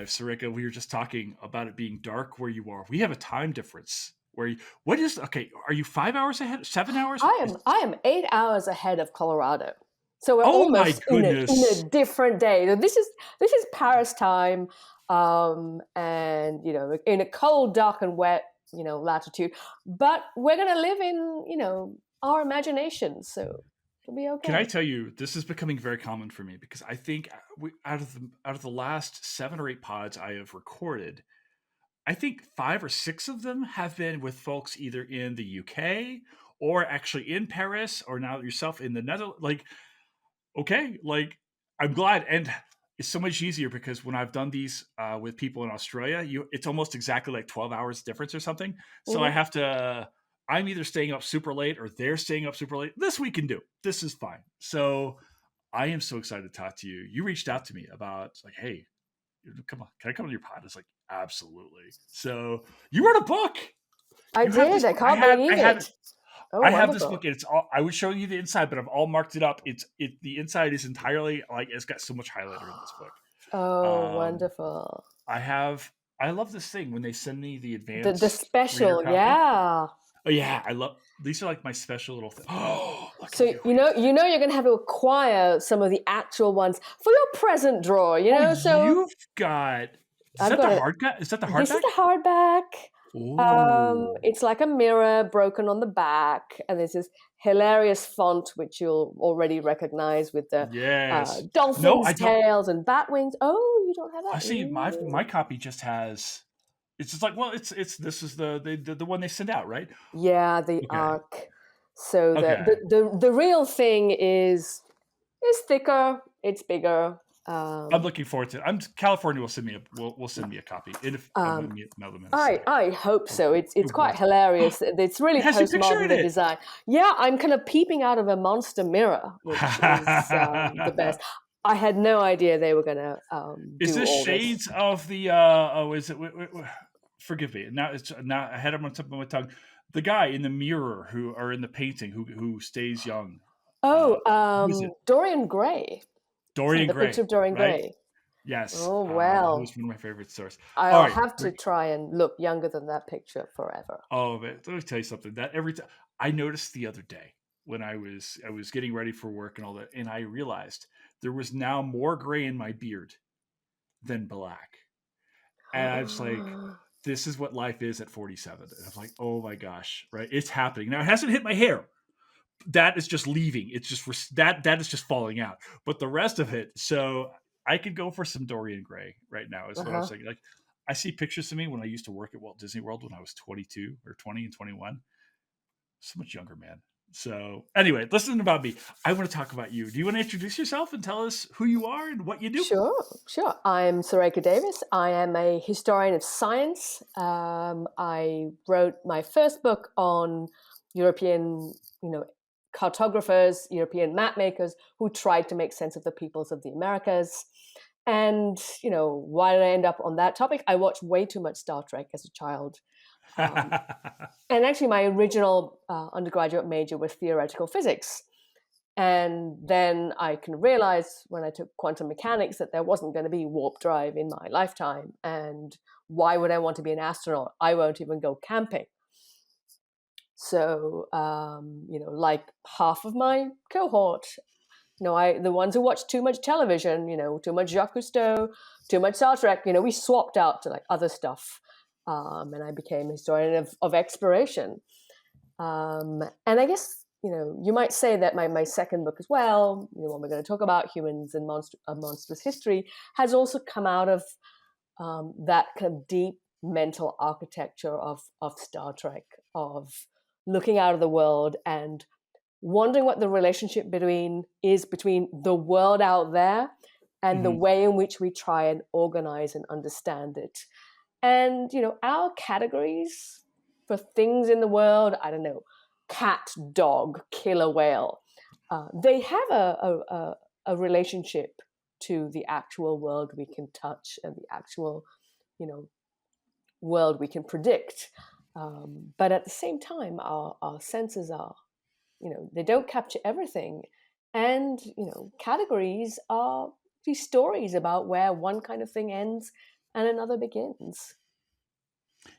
life, Surekha. We were just talking about it being dark where you are. We have a time difference where what is okay? Are you 5 hours ahead? 7 hours? I am 8 hours ahead of Colorado, so we're Oh my almost in goodness! a different day. So this is Paris time, and in a cold, dark, and wet latitude. But we're gonna live in our imagination, so it'll be okay. Can I tell you, this is becoming very common for me because I think out of the last 7 or 8 pods I have recorded, I think 5 or 6 of them have been with folks either in the UK or actually in Paris, or now yourself in the Netherlands. Like, okay, like I'm glad, and it's so much easier because when I've done these with people in Australia, it's almost exactly like 12 hours difference or something. So I have to. I'm either staying up super late or they're staying up super late. This we can do. This is fine. So I am so excited to talk to you. You reached out to me about like, hey, come on, can I come on your pod? It's like, absolutely. So you wrote a book. I did. I can't believe it. Oh, I have this book, and it's all. I would show you the inside, but I've all marked it up. The inside is entirely like it's got so much highlighter in this book. Oh, wonderful! I love this thing when they send me the advanced the special, yeah. Oh yeah, I love these are like my special little thing. Oh, so you know you're going to have to acquire some of the actual ones for your present drawer. So you've got. Is that the hardback? Is that the hardback? This is the hardback. Ooh. It's like a mirror broken on the back, and there's this hilarious font which you'll already recognize with the dolphins' tails and bat wings. Oh, you don't have that. I see. My copy just has. It's just like, well, this is the one they send out, right? Yeah, the arc. So the real thing is thicker. It's bigger. I'm looking forward to it. California will send me a copy. I hope so. It's quite hilarious. It's really postmodern, the design. Yeah, I'm kind of peeping out of a monster mirror, which is the best. I had no idea they were going to Is do this all shades this. of the is it forgive me. Now I had it on top of my tongue. The guy in the mirror or in the painting who stays young. Dorian Gray. Dorian Gray. The picture of Dorian Gray. Yes. Oh, well. He was one of my favorite stars. I'll have to try and look younger than that picture forever. Oh, man. Let me tell you something. That every time I noticed the other day when I was getting ready for work and all that, and I realized there was now more gray in my beard than black. And I was like, this is what life is at 47. And I'm like, oh my gosh, right? It's happening. Now it hasn't hit my hair. That is just leaving. It's just that is just falling out. But the rest of it, so I could go for some Dorian Gray right now. Is what I was saying. Like, I see pictures of me when I used to work at Walt Disney World when I was 22 or 20 and 21. So much younger, man. So anyway, listen about me. I want to talk about you. Do you want to introduce yourself and tell us who you are and what you do? Sure. I'm Surekha Davies. I am a historian of science. I wrote my first book on European, cartographers, European map makers who tried to make sense of the peoples of the Americas. And, why did I end up on that topic? I watched way too much Star Trek as a child. And actually, my original undergraduate major was theoretical physics. And then I can realize when I took quantum mechanics that there wasn't going to be warp drive in my lifetime. And why would I want to be an astronaut? I won't even go camping. So, like half of my cohort, the ones who watch too much television, too much Jacques Cousteau, too much Star Trek, we swapped out to like other stuff. And I became a historian of exploration. And I guess, you might say that my second book as well, what we're going to talk about, Humans and Monstrous History, has also come out of that kind of deep mental architecture of Star Trek, of looking out of the world and wondering what the relationship between the world out there and the way in which we try and organize and understand it. And, our categories for things in the world, I don't know, cat, dog, killer whale, they have a relationship to the actual world we can touch and the actual, world we can predict. But at the same time, our senses are, they don't capture everything. And, categories are these stories about where one kind of thing ends and another begins.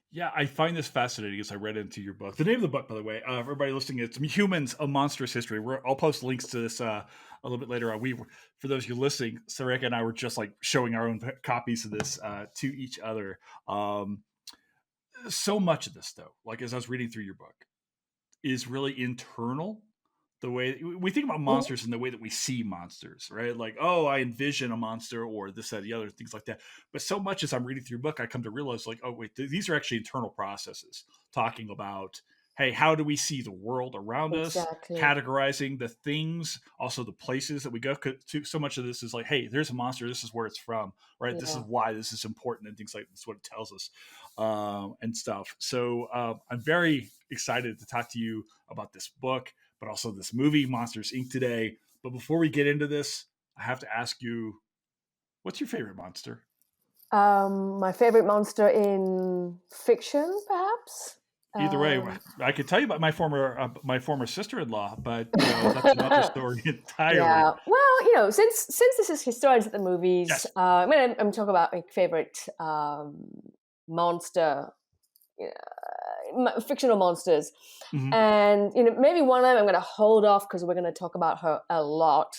Yeah, I find this fascinating as I read into your book. The name of the book, by the way, everybody listening, it's Humans: A Monstrous History. I'll post links to this a little bit later on. For those of you listening, Surekha and I were just like showing our own copies of this to each other. So much of this, though, like as I was reading through your book, is really internal. The way we think about monsters and the way that we see monsters, right? Like, oh, I envision a monster or this, that, the other, things like that. But so much as I'm reading through your book, I come to realize, like, oh, wait, these are actually internal processes talking about, hey, how do we see the world around us, Exactly. categorizing the things, also the places that we go to. So much of this is like, hey, there's a monster. This is where it's from, right? Yeah. This is why this is important and things like this, what it tells us and stuff. So I'm very excited to talk to you about this book, but also this movie, Monsters Inc. today. But before we get into this, I have to ask you, what's your favorite monster? My favorite monster in fiction, perhaps. Either way, I could tell you about my former sister-in-law, but that's another story entirely. Yeah. Well, since this is historians at the movies, Yes. I'm talking about my favorite monster, fictional monsters, and maybe one of them I'm going to hold off because we're going to talk about her a lot,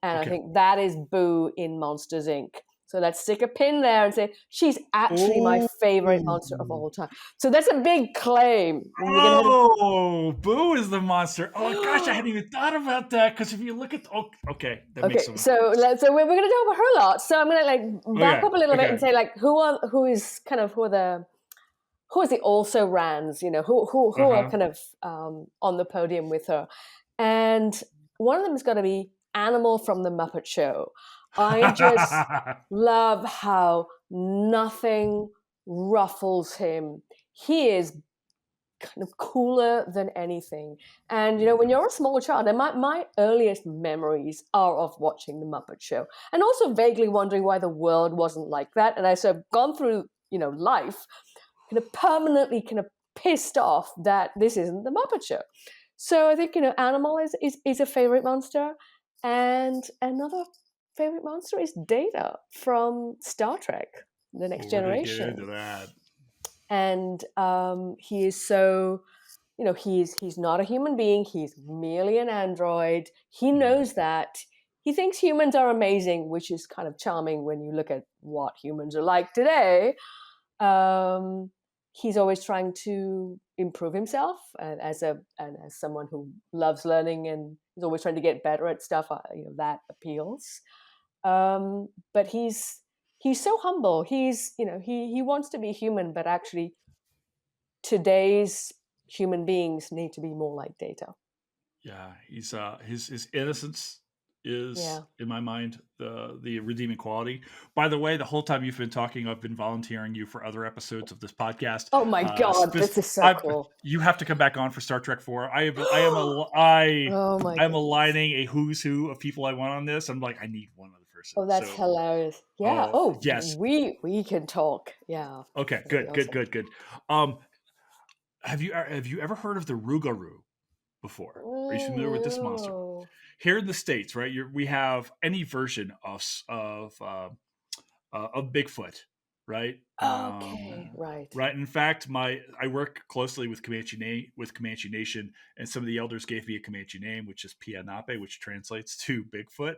and Okay. I think that is Boo in Monsters Inc. So let's stick a pin there and say she's actually my favorite monster of all time. So that's a big claim. Oh, Boo is the monster. Oh gosh, I hadn't even thought about that. Because if you look at, okay, that makes sense. So we're going to talk about her a lot. So I'm going to like back up a little bit and say like who is the also rans, who are kind of on the podium with her, and one of them has got to be Animal from the Muppet Show. I just love how nothing ruffles him. He is kind of cooler than anything. And, when you're a small child, and my earliest memories are of watching the Muppet Show and also vaguely wondering why the world wasn't like that. And I sort of gone through, life kind of permanently kind of pissed off that this isn't the Muppet Show. So I think, Animal is a favorite monster. And another favorite monster is Data from Star Trek, The Next Generation. We're gonna get into that. And he is so, he's not a human being. He's merely an android. He knows that. He thinks humans are amazing, which is kind of charming when you look at what humans are like today. He's always trying to improve himself, and as someone who loves learning and is always trying to get better at stuff, that appeals. But he's so humble. He's he wants to be human, but actually today's human beings need to be more like Data. Yeah, he's his innocence is in my mind the redeeming quality. By the way, the whole time you've been talking, I've been volunteering you for other episodes of this podcast. Oh my god, this is so cool! You have to come back on for Star Trek 4. I am aligning a who's who of people I want on this. I'm like, I need one other person. Oh, that's hilarious! Yeah. Yes, we can talk. Yeah. Okay. Good. Have you ever heard of the Rougarou before? Are you familiar with this monster? Here in the States, right? We have any version of Bigfoot, right? Okay, right. Right. In fact, I work closely with Comanche Nation, and some of the elders gave me a Comanche name, which is Pianape, which translates to Bigfoot.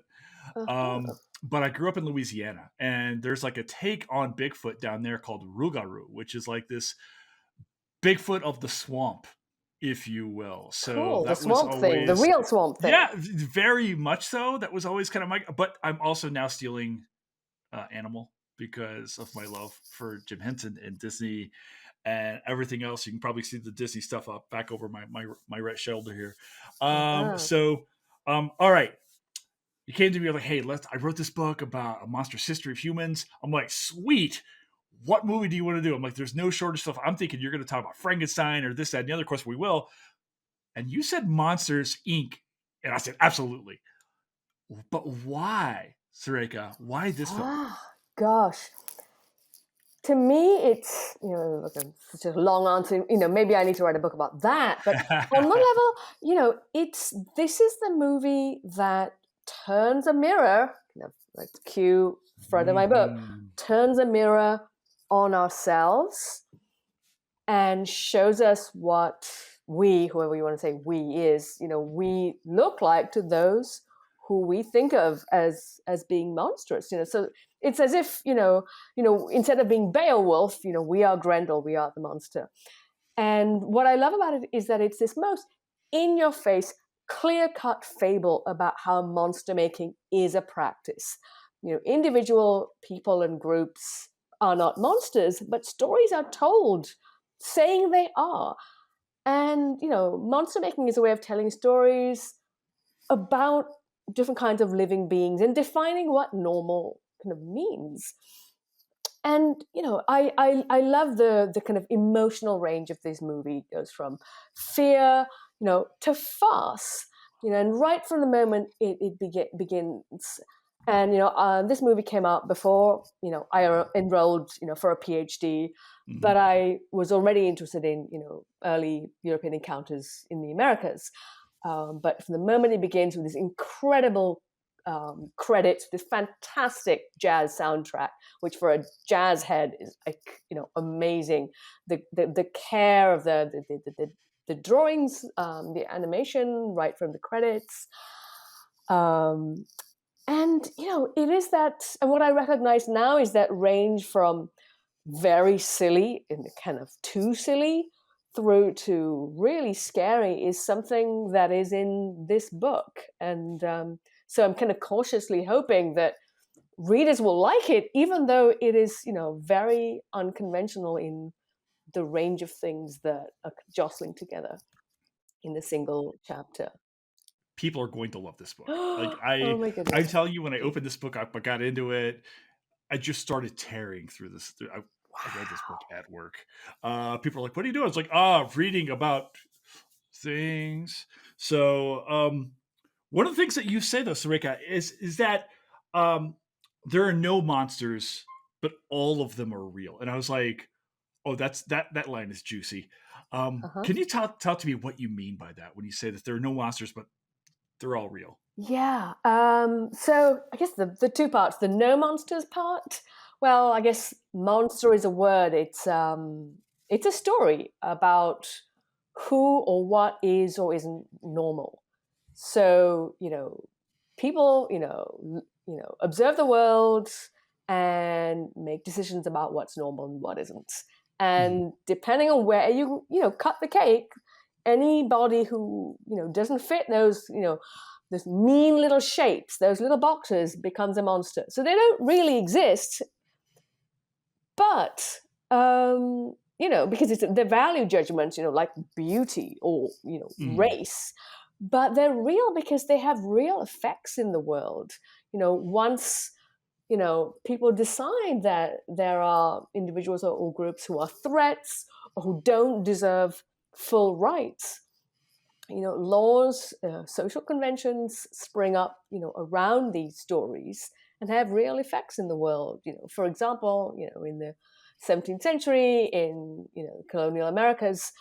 But I grew up in Louisiana, and there's like a take on Bigfoot down there called Rougarou, which is like this Bigfoot of the swamp, if you will. So cool. That the swamp was always, thing, the real swamp thing. Yeah, very much so. That was always kind of but I'm also now stealing Animal because of my love for Jim Henson and Disney and everything else. You can probably see the Disney stuff up back over my right shoulder here. So, all right. You came to me like, hey, I wrote this book about a monstrous history of humans. I'm like, sweet. What movie do you want to do? I'm like, there's no shortage of stuff. I'm thinking you're going to talk about Frankenstein or this, that, and the other. Of course, we will. And you said Monsters Inc. And I said, absolutely. But why, Surekha? Why this film? Gosh. To me, it's, such a long answer. Maybe I need to write a book about that. But on the level, this is the movie that turns a mirror, like cue front of my book, turns a mirror on ourselves and shows us what we, whoever you want to say we is, we look like to those who we think of as being monstrous. So it's as if, instead of being Beowulf, we are Grendel, we are the monster. And what I love about it is that it's this most in-your-face, clear-cut fable about how monster making is a practice. Individual people and groups are not monsters, but stories are told saying they are. And, monster making is a way of telling stories about different kinds of living beings and defining what normal kind of means. And, I love the kind of emotional range of this movie. It goes from fear, to farce, and right from the moment it begins. And, this movie came out before, I enrolled, for a PhD, but I was already interested in, early European encounters in the Americas. But from the moment it begins with this incredible credits, this fantastic jazz soundtrack, which for a jazz head is amazing. The care of the drawings, the animation right from the credits. And it is that, and what I recognize now is that range from very silly and kind of too silly through to really scary is something that is in this book. And so I'm kind of cautiously hoping that readers will like it, even though it is, very unconventional in the range of things that are jostling together in a single chapter. People are going to love this book. Like Oh my I goodness. tell you, when I opened this book up, I got into it. I just started tearing through this. I read this book at work. People are like, "What are you doing?" I was like, reading about things." So, one of the things that you say, though, Surekha, is that there are no monsters, but all of them are real. And I was like, "Oh, that line is juicy." Uh-huh. Can you talk to me what you mean by that when you say that there are no monsters, but they're all real? Yeah. So I guess the two parts, the no monsters part. Well, I guess monster is a word. It's a story about who or what is or isn't normal. So people observe the world and make decisions about what's normal and what isn't. And depending on where you cut the cake, anybody who doesn't fit those those mean little shapes, those little boxes, becomes a monster. So they don't really exist, but because it's the value judgments, like beauty or race, but they're real because they have real effects in the world. Once people decide that there are individuals or groups who are threats or who don't deserve full rights, laws, social conventions spring up, around these stories and have real effects in the world. For example, in the 17th century in colonial Americas,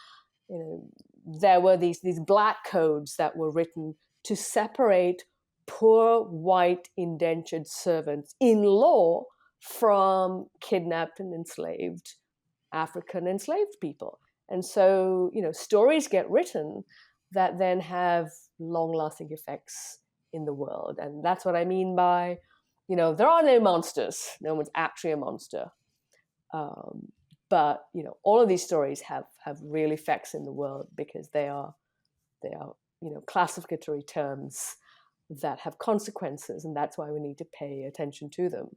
there were these black codes that were written to separate poor white indentured servants in law from kidnapped and enslaved African enslaved people. And so, stories get written that then have long-lasting effects in the world. And that's what I mean by, there are no monsters. No one's actually a monster. But, all of these stories have real effects in the world because they are classificatory terms that have consequences. And that's why we need to pay attention to them.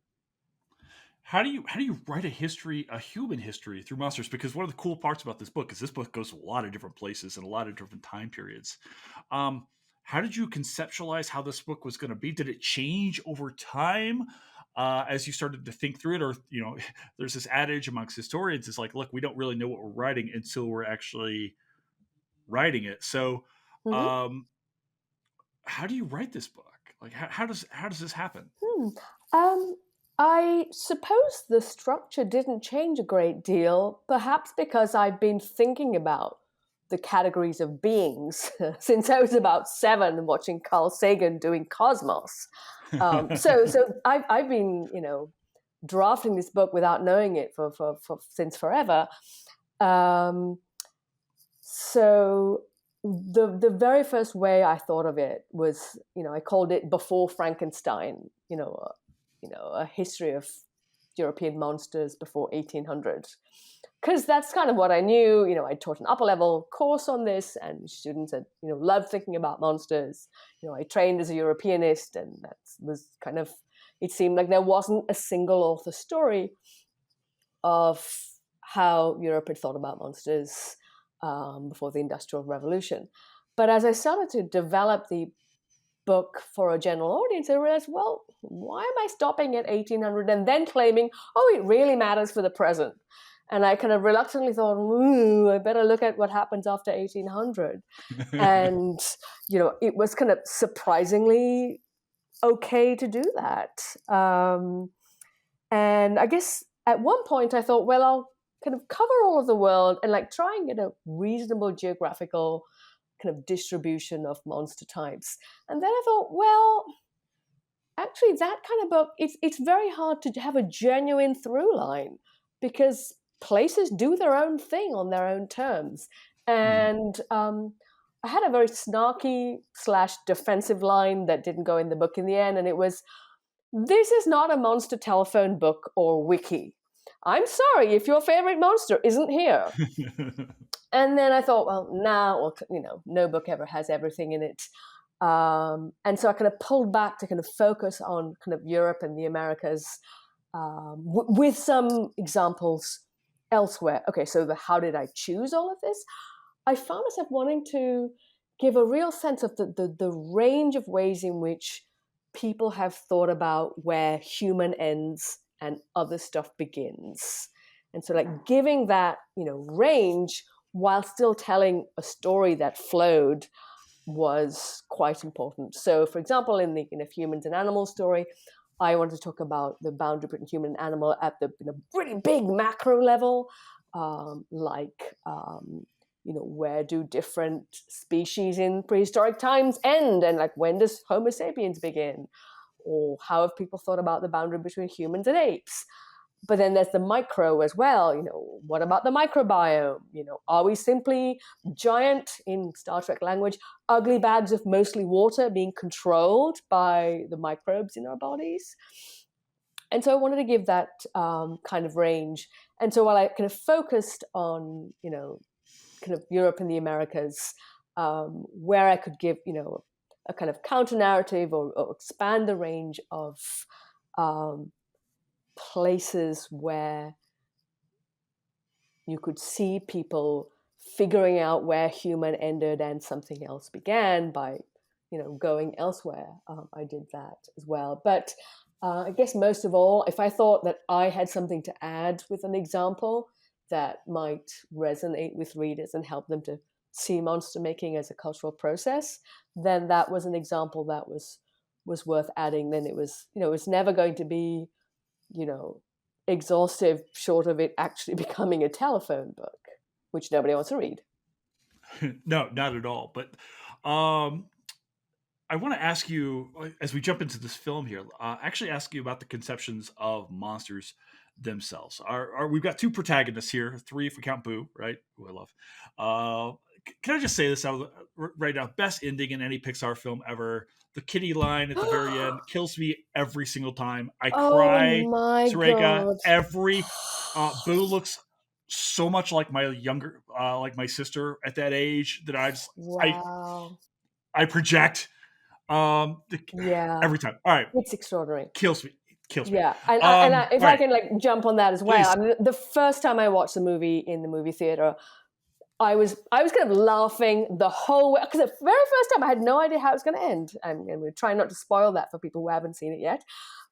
How do you write a human history through monsters? Because one of the cool parts about this book is this book goes to a lot of different places and a lot of different time periods. How did you conceptualize how this book was going to be? Did it change over time as you started to think through it, or there's this adage amongst historians: it's like, look, we don't really know what we're writing until we're actually writing it. So, Mm-hmm. how do you write this book? Like, how does this happen? I suppose the structure didn't change a great deal, perhaps because I've been thinking about the categories of beings since I was about 7, watching Carl Sagan doing Cosmos. So I've been drafting this book without knowing it for since forever. So the very first way I thought of it was, I called it Before Frankenstein, a history of European monsters before 1800. Because that's kind of what I knew. I taught an upper level course on this, and students had, loved thinking about monsters. I trained as a Europeanist, and that was kind of, it seemed like there wasn't a single author story of how Europe had thought about monsters before the Industrial Revolution. But as I started to develop the book for a general audience, I realized, well, why am I stopping at 1800 and then claiming, oh, it really matters for the present? And I kind of reluctantly thought, I better look at what happens after 1800. And, it was kind of surprisingly okay to do that. And I guess at one point I thought, well, I'll kind of cover all of the world and like try and get a reasonable geographical kind of distribution of monster types. And then I thought, well, actually that kind of book, it's very hard to have a genuine through line because places do their own thing on their own terms. And I had a very snarky / defensive line that didn't go in the book in the end. And it was, this is not a monster telephone book or wiki. I'm sorry if your favorite monster isn't here. And then I thought, well, no book ever has everything in it. And so I kind of pulled back to kind of focus on kind of Europe and the Americas with some examples elsewhere. Okay, so how did I choose all of this? I found myself wanting to give a real sense of the range of ways in which people have thought about where human ends and other stuff begins. And so like giving that, range while still telling a story that flowed was quite important. So for example, in the humans and animals story, I want to talk about the boundary between human and animal at the really big macro level, where do different species in prehistoric times end, and like when does Homo sapiens begin, or how have people thought about the boundary between humans and apes? But then there's the micro as well. What about the microbiome? Are we simply giant, in Star Trek language, ugly bags of mostly water being controlled by the microbes in our bodies? And so I wanted to give that kind of range. And so while I kind of focused on, kind of Europe and the Americas, where I could give, a kind of counter narrative or expand the range of places where you could see people figuring out where human ended and something else began by, going elsewhere. I did that as well. But I guess most of all, if I thought that I had something to add with an example that might resonate with readers and help them to see monster making as a cultural process, then that was an example that was worth adding. Then it was, it's never going to be, exhaustive, short of it actually becoming a telephone book, which nobody wants to read. No, not at all. But I want to ask you, as we jump into this film here, actually ask you about the conceptions of monsters themselves. We've got two protagonists here, three if we count Boo, right? Who I love. Can I just say this out right now? Best ending in any Pixar film ever. The kitty line at the very end kills me every single time. I cry, Surekha. God. Every Boo looks so much like my younger, like my sister at that age that wow. I project. Yeah. Every time. All right. It's extraordinary. Kills me. Yeah. And if I can like jump on that as well. I mean, the first time I watched the movie in the movie theater, I was kind of laughing the whole way, because the very first time I had no idea how it was going to end. And we're trying not to spoil that for people who haven't seen it yet.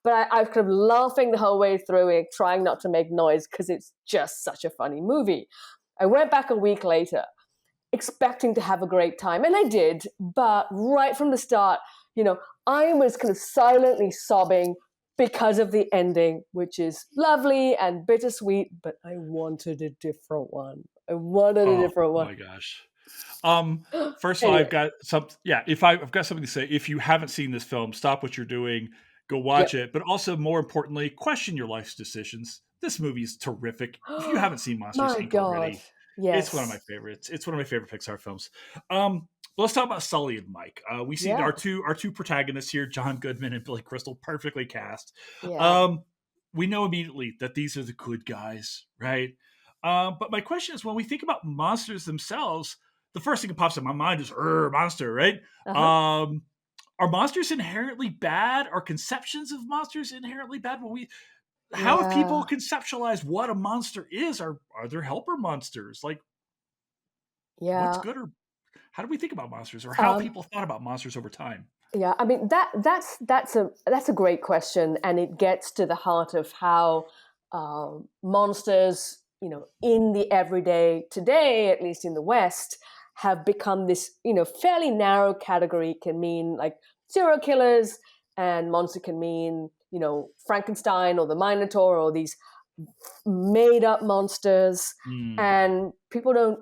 But I was kind of laughing the whole way through it, trying not to make noise because it's just such a funny movie. I went back a week later, expecting to have a great time, and I did. But right from the start, I was kind of silently sobbing because of the ending, which is lovely and bittersweet, but I wanted a different one. I wanted a different one. Oh my gosh. First of all, I've got I've got something to say. If you haven't seen this film, stop what you're doing, go Yep. watch it. But also, more importantly, question your life's decisions. This movie is terrific. If you haven't seen Monsters My Inc. God. already, it's one of my Yes. favorites. It's one of my favorite Pixar films. Um, let's talk about Sully and Mike. We see Yeah. our two protagonists here, John Goodman and Billy Crystal, perfectly cast. Yeah. Um, we know immediately that these are the good guys, right? But my question is, when we think about monsters themselves, the first thing that pops in my mind is monster, right? Uh-huh. Um, are monsters inherently bad? Are conceptions of monsters inherently bad? How have people Yeah. conceptualized what a monster is? Are there helper monsters? Like, what's Yeah. good, or how do we think about monsters, or how have Um, people thought about monsters over time? yeah. I mean that's a great question, and it gets to the heart of how monsters, in the everyday today, at least in the West, have become this, fairly narrow category. It can mean like serial killers, and monster can mean, Frankenstein or the Minotaur or these made up monsters. Hmm. And people don't,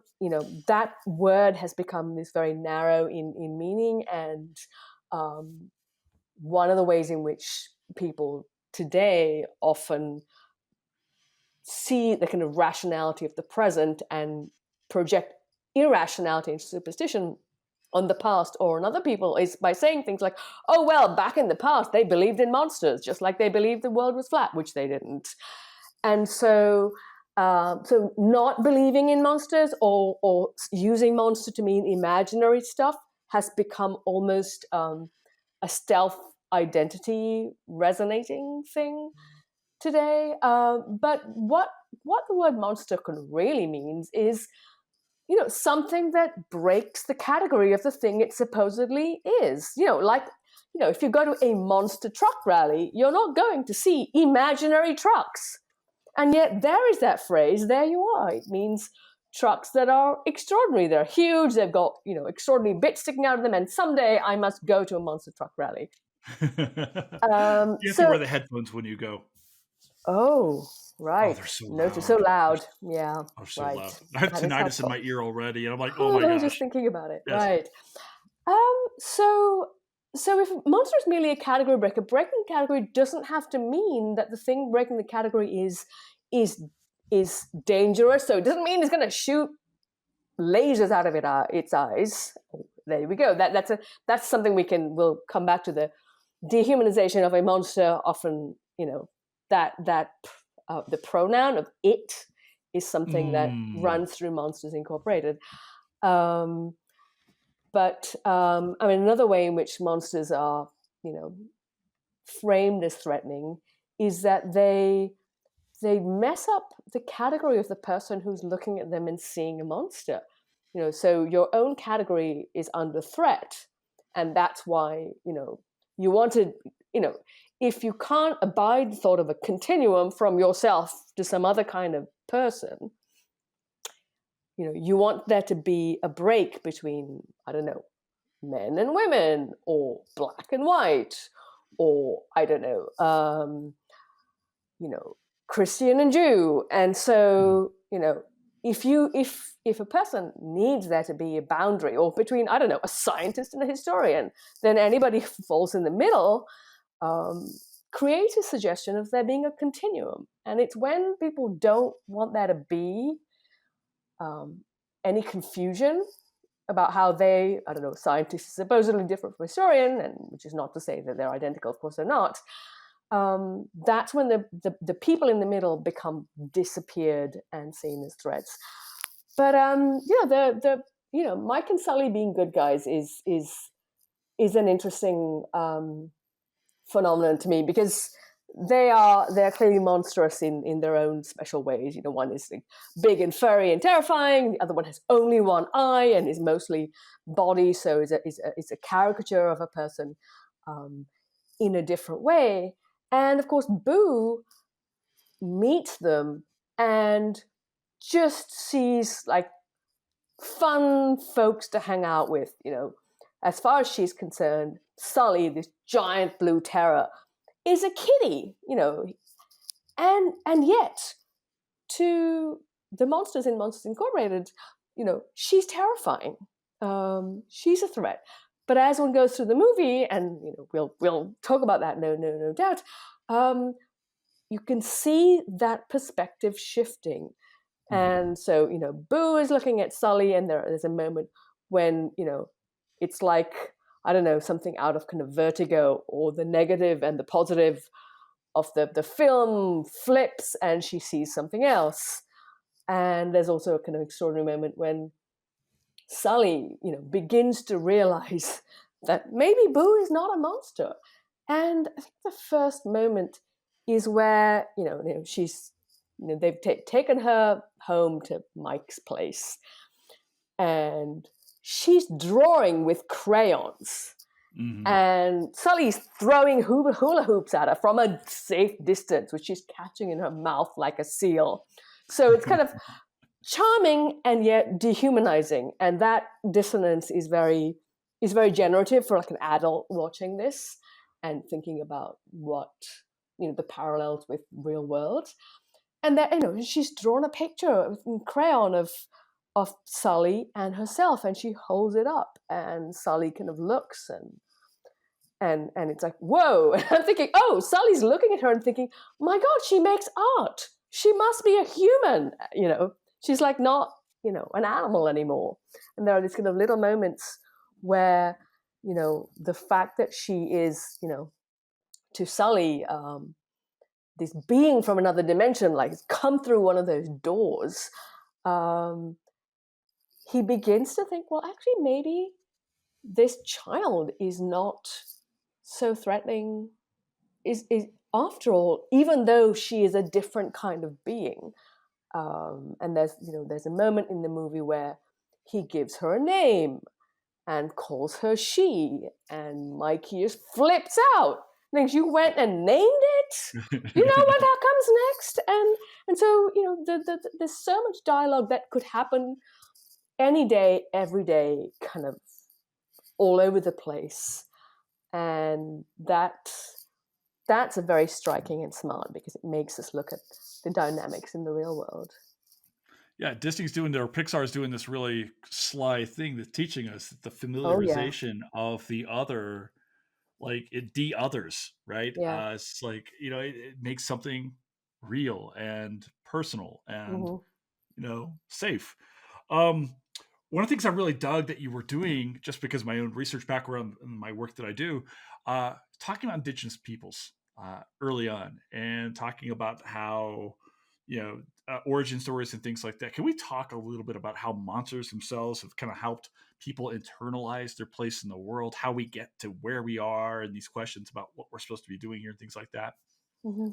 that word has become this very narrow in meaning. And um, one of the ways in which people today often see the kind of rationality of the present and project irrationality and superstition on the past or on other people is by saying things like, oh, well, back in the past, they believed in monsters, just like they believed the world was flat, which they didn't. And so not believing in monsters or using monster to mean imaginary stuff has become almost a stealth identity resonating thing today. But what the word monster can really means is, something that breaks the category of the thing it supposedly is. Like, if you go to a monster truck rally, you're not going to see imaginary trucks. And yet there is that phrase, there you are. It means trucks that are extraordinary. They're huge. They've got, extraordinary bits sticking out of them. And someday I must go to a monster truck rally. You have to So, wear the headphones when you go. oh, Oh, right. they're so Note is so loud. loud. Yeah, They're so right. loud. I have That is tinnitus in helpful. my ear already, and I'm like, oh my Oh, just gosh. thinking about it. Yes. Right. So if monster is merely a category breaker, breaking the category doesn't have to mean that the thing breaking the category is is dangerous. So it doesn't mean it's going to shoot lasers out of its eyes. There we go. That's something we'll come back to. The dehumanization of a monster. Often, that the pronoun of it is something that Mm. runs through Monsters Incorporated. Um, but I mean, another way in which monsters are, framed as threatening is that they mess up the category of the person who's looking at them and seeing a monster. So your own category is under threat, and that's why you want to, if you can't abide the thought of a continuum from yourself to some other kind of person, you want there to be a break between, I don't know, men and women, or black and white, or I don't know, Christian and Jew. And Mhm. so, if a person needs there to be a boundary, or between, I don't know, a scientist and a historian, then anybody who falls in the middle um, creates a suggestion of there being a continuum. And it's when people don't want there to be um, any confusion about how I don't know, scientists are supposedly different from historian, and which is not to say that they're identical, of course they're not. That's when the people in the middle become disappeared and seen as threats. But Mike and Sully being good guys is an interesting phenomenon to me, because they're clearly monstrous in their own special ways. One is like big and furry and terrifying. The other one has only one eye and is mostly body, so is a caricature of a person in a different way. And of course, Boo meets them and just sees like fun folks to hang out with. As far as she's concerned, Sully, this giant blue terror, is a kitty. And yet to the monsters in Monsters Incorporated, she's terrifying. She's a threat. But as one goes through the movie, and we'll talk about that, no doubt, you can see that perspective shifting. And so, Boo is looking at Sully, and there's a moment when, it's like, I don't know, something out of kind of Vertigo, or the negative and the positive of the film flips, and she sees something else. And there's also a kind of extraordinary moment when Sully, begins to realize that maybe Boo is not a monster. And I think the first moment is where, she's, they've taken her home to Mike's place, and she's drawing with crayons. Mm-hmm. And Sully's throwing hula hoops at her from a safe distance, which she's catching in her mouth like a seal. So it's kind of charming and yet dehumanizing, and that dissonance is very generative for like an adult watching this and thinking about what the parallels with real world. And that she's drawn a picture in crayon of Sully and herself, and she holds it up, and Sully kind of looks and it's like, whoa. And I'm thinking, oh, Sully's looking at her and thinking, my God, she makes art, she must be a human. She's like not, an animal anymore. And there are these kind of little moments where, the fact that she is, to Sully, this being from another dimension, like come through one of those doors, he begins to think, well, actually, maybe this child is not so threatening, is after all, even though she is a different kind of being. And there's a moment in the movie where he gives her a name and calls her she, and Mikey just flips out. Thinks, you went and named it? You know what comes next? And so there's so much dialogue that could happen any day, every day, kind of all over the place, and that's a very striking and smart, because it makes us look at the dynamics in the real world. Yeah, Disney's doing Pixar's doing this really sly thing that's teaching us the familiarization of the other, like the others, right? Yeah. It's like, it makes something real and personal and, safe. One of the things I really dug that you were doing, just because of my own research background and my work that I do, talking about indigenous peoples early on, and talking about how, origin stories and things like that. Can we talk a little bit about how monsters themselves have kind of helped people internalize their place in the world, how we get to where we are, and these questions about what we're supposed to be doing here and things like that? Mm-hmm.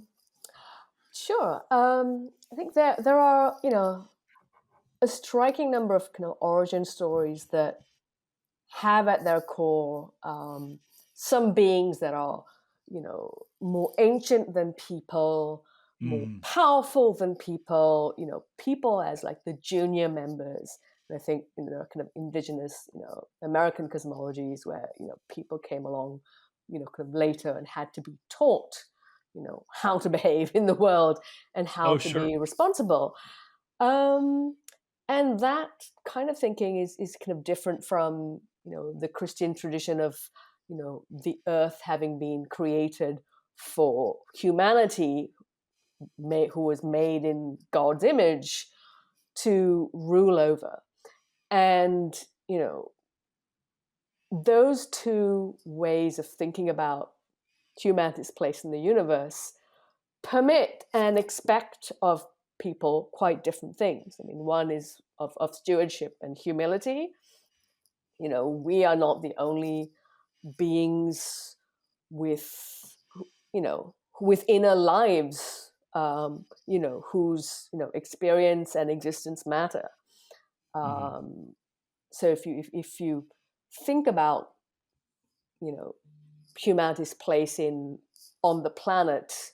Sure. I think there are, a striking number of kind of origin stories that have at their core some beings that are, more ancient than people, more powerful than people, people as like the junior members. And I think there are kind of indigenous, American cosmologies where, people came along, kind of later and had to be taught, how to behave in the world and how to be responsible. And that kind of thinking is kind of different from, the Christian tradition of, the earth having been created for humanity, who was made in God's image to rule over. And, those two ways of thinking about humanity's place in the universe permit and expect of people quite different things. I mean, one is of stewardship and humility. We are not the only beings with, with inner lives, whose, experience and existence matter. So if you think about, humanity's place on the planet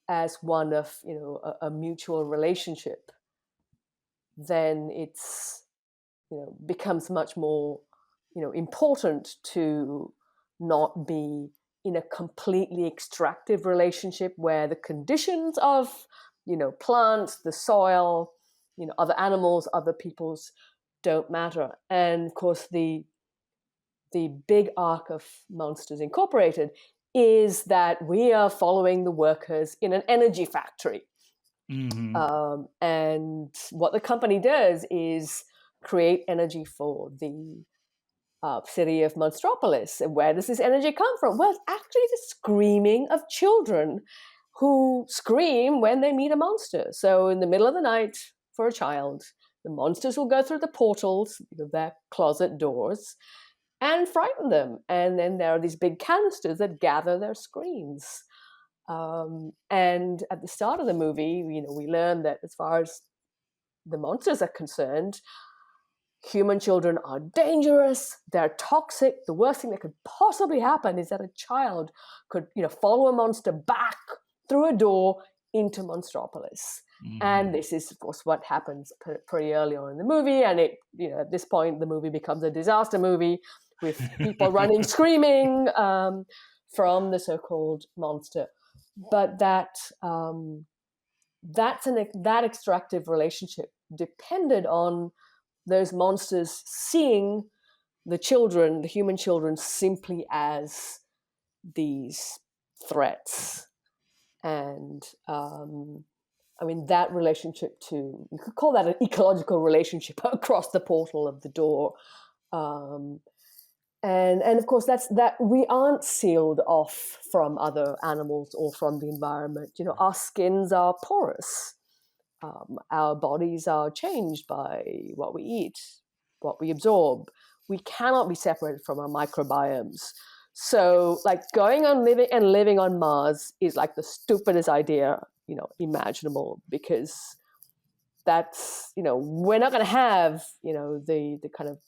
as one of, a mutual relationship, then it's, becomes much more, important to not be in a completely extractive relationship where the conditions of, plants, the soil, other animals, other peoples don't matter. And of course, the the big arc of Monsters Incorporated is that we are following the workers in an energy factory. Mm-hmm. And what the company does is create energy for the city of Monstropolis. And where does this energy come from? Well, it's actually the screaming of children who scream when they meet a monster. So in the middle of the night, for a child, the monsters will go through the portals, their closet doors, and frighten them. And then there are these big canisters that gather their screams. And at the start of the movie, we learn that as far as the monsters are concerned, human children are dangerous, they're toxic. The worst thing that could possibly happen is that a child could, follow a monster back through a door into Monstropolis. Mm-hmm. And this is, of course, what happens pretty early on in the movie. And it, at this point, the movie becomes a disaster movie with people running, screaming from the so-called monster. But that extractive relationship depended on those monsters seeing the human children, simply as these threats. And that relationship you could call that an ecological relationship across the portal of the door. And of course, that we aren't sealed off from other animals or from the environment. Our skins are porous. Our bodies are changed by what we eat, what we absorb. We cannot be separated from our microbiomes. So, going on living on Mars is like the stupidest idea, imaginable, because that's, we're not going to have, the kind of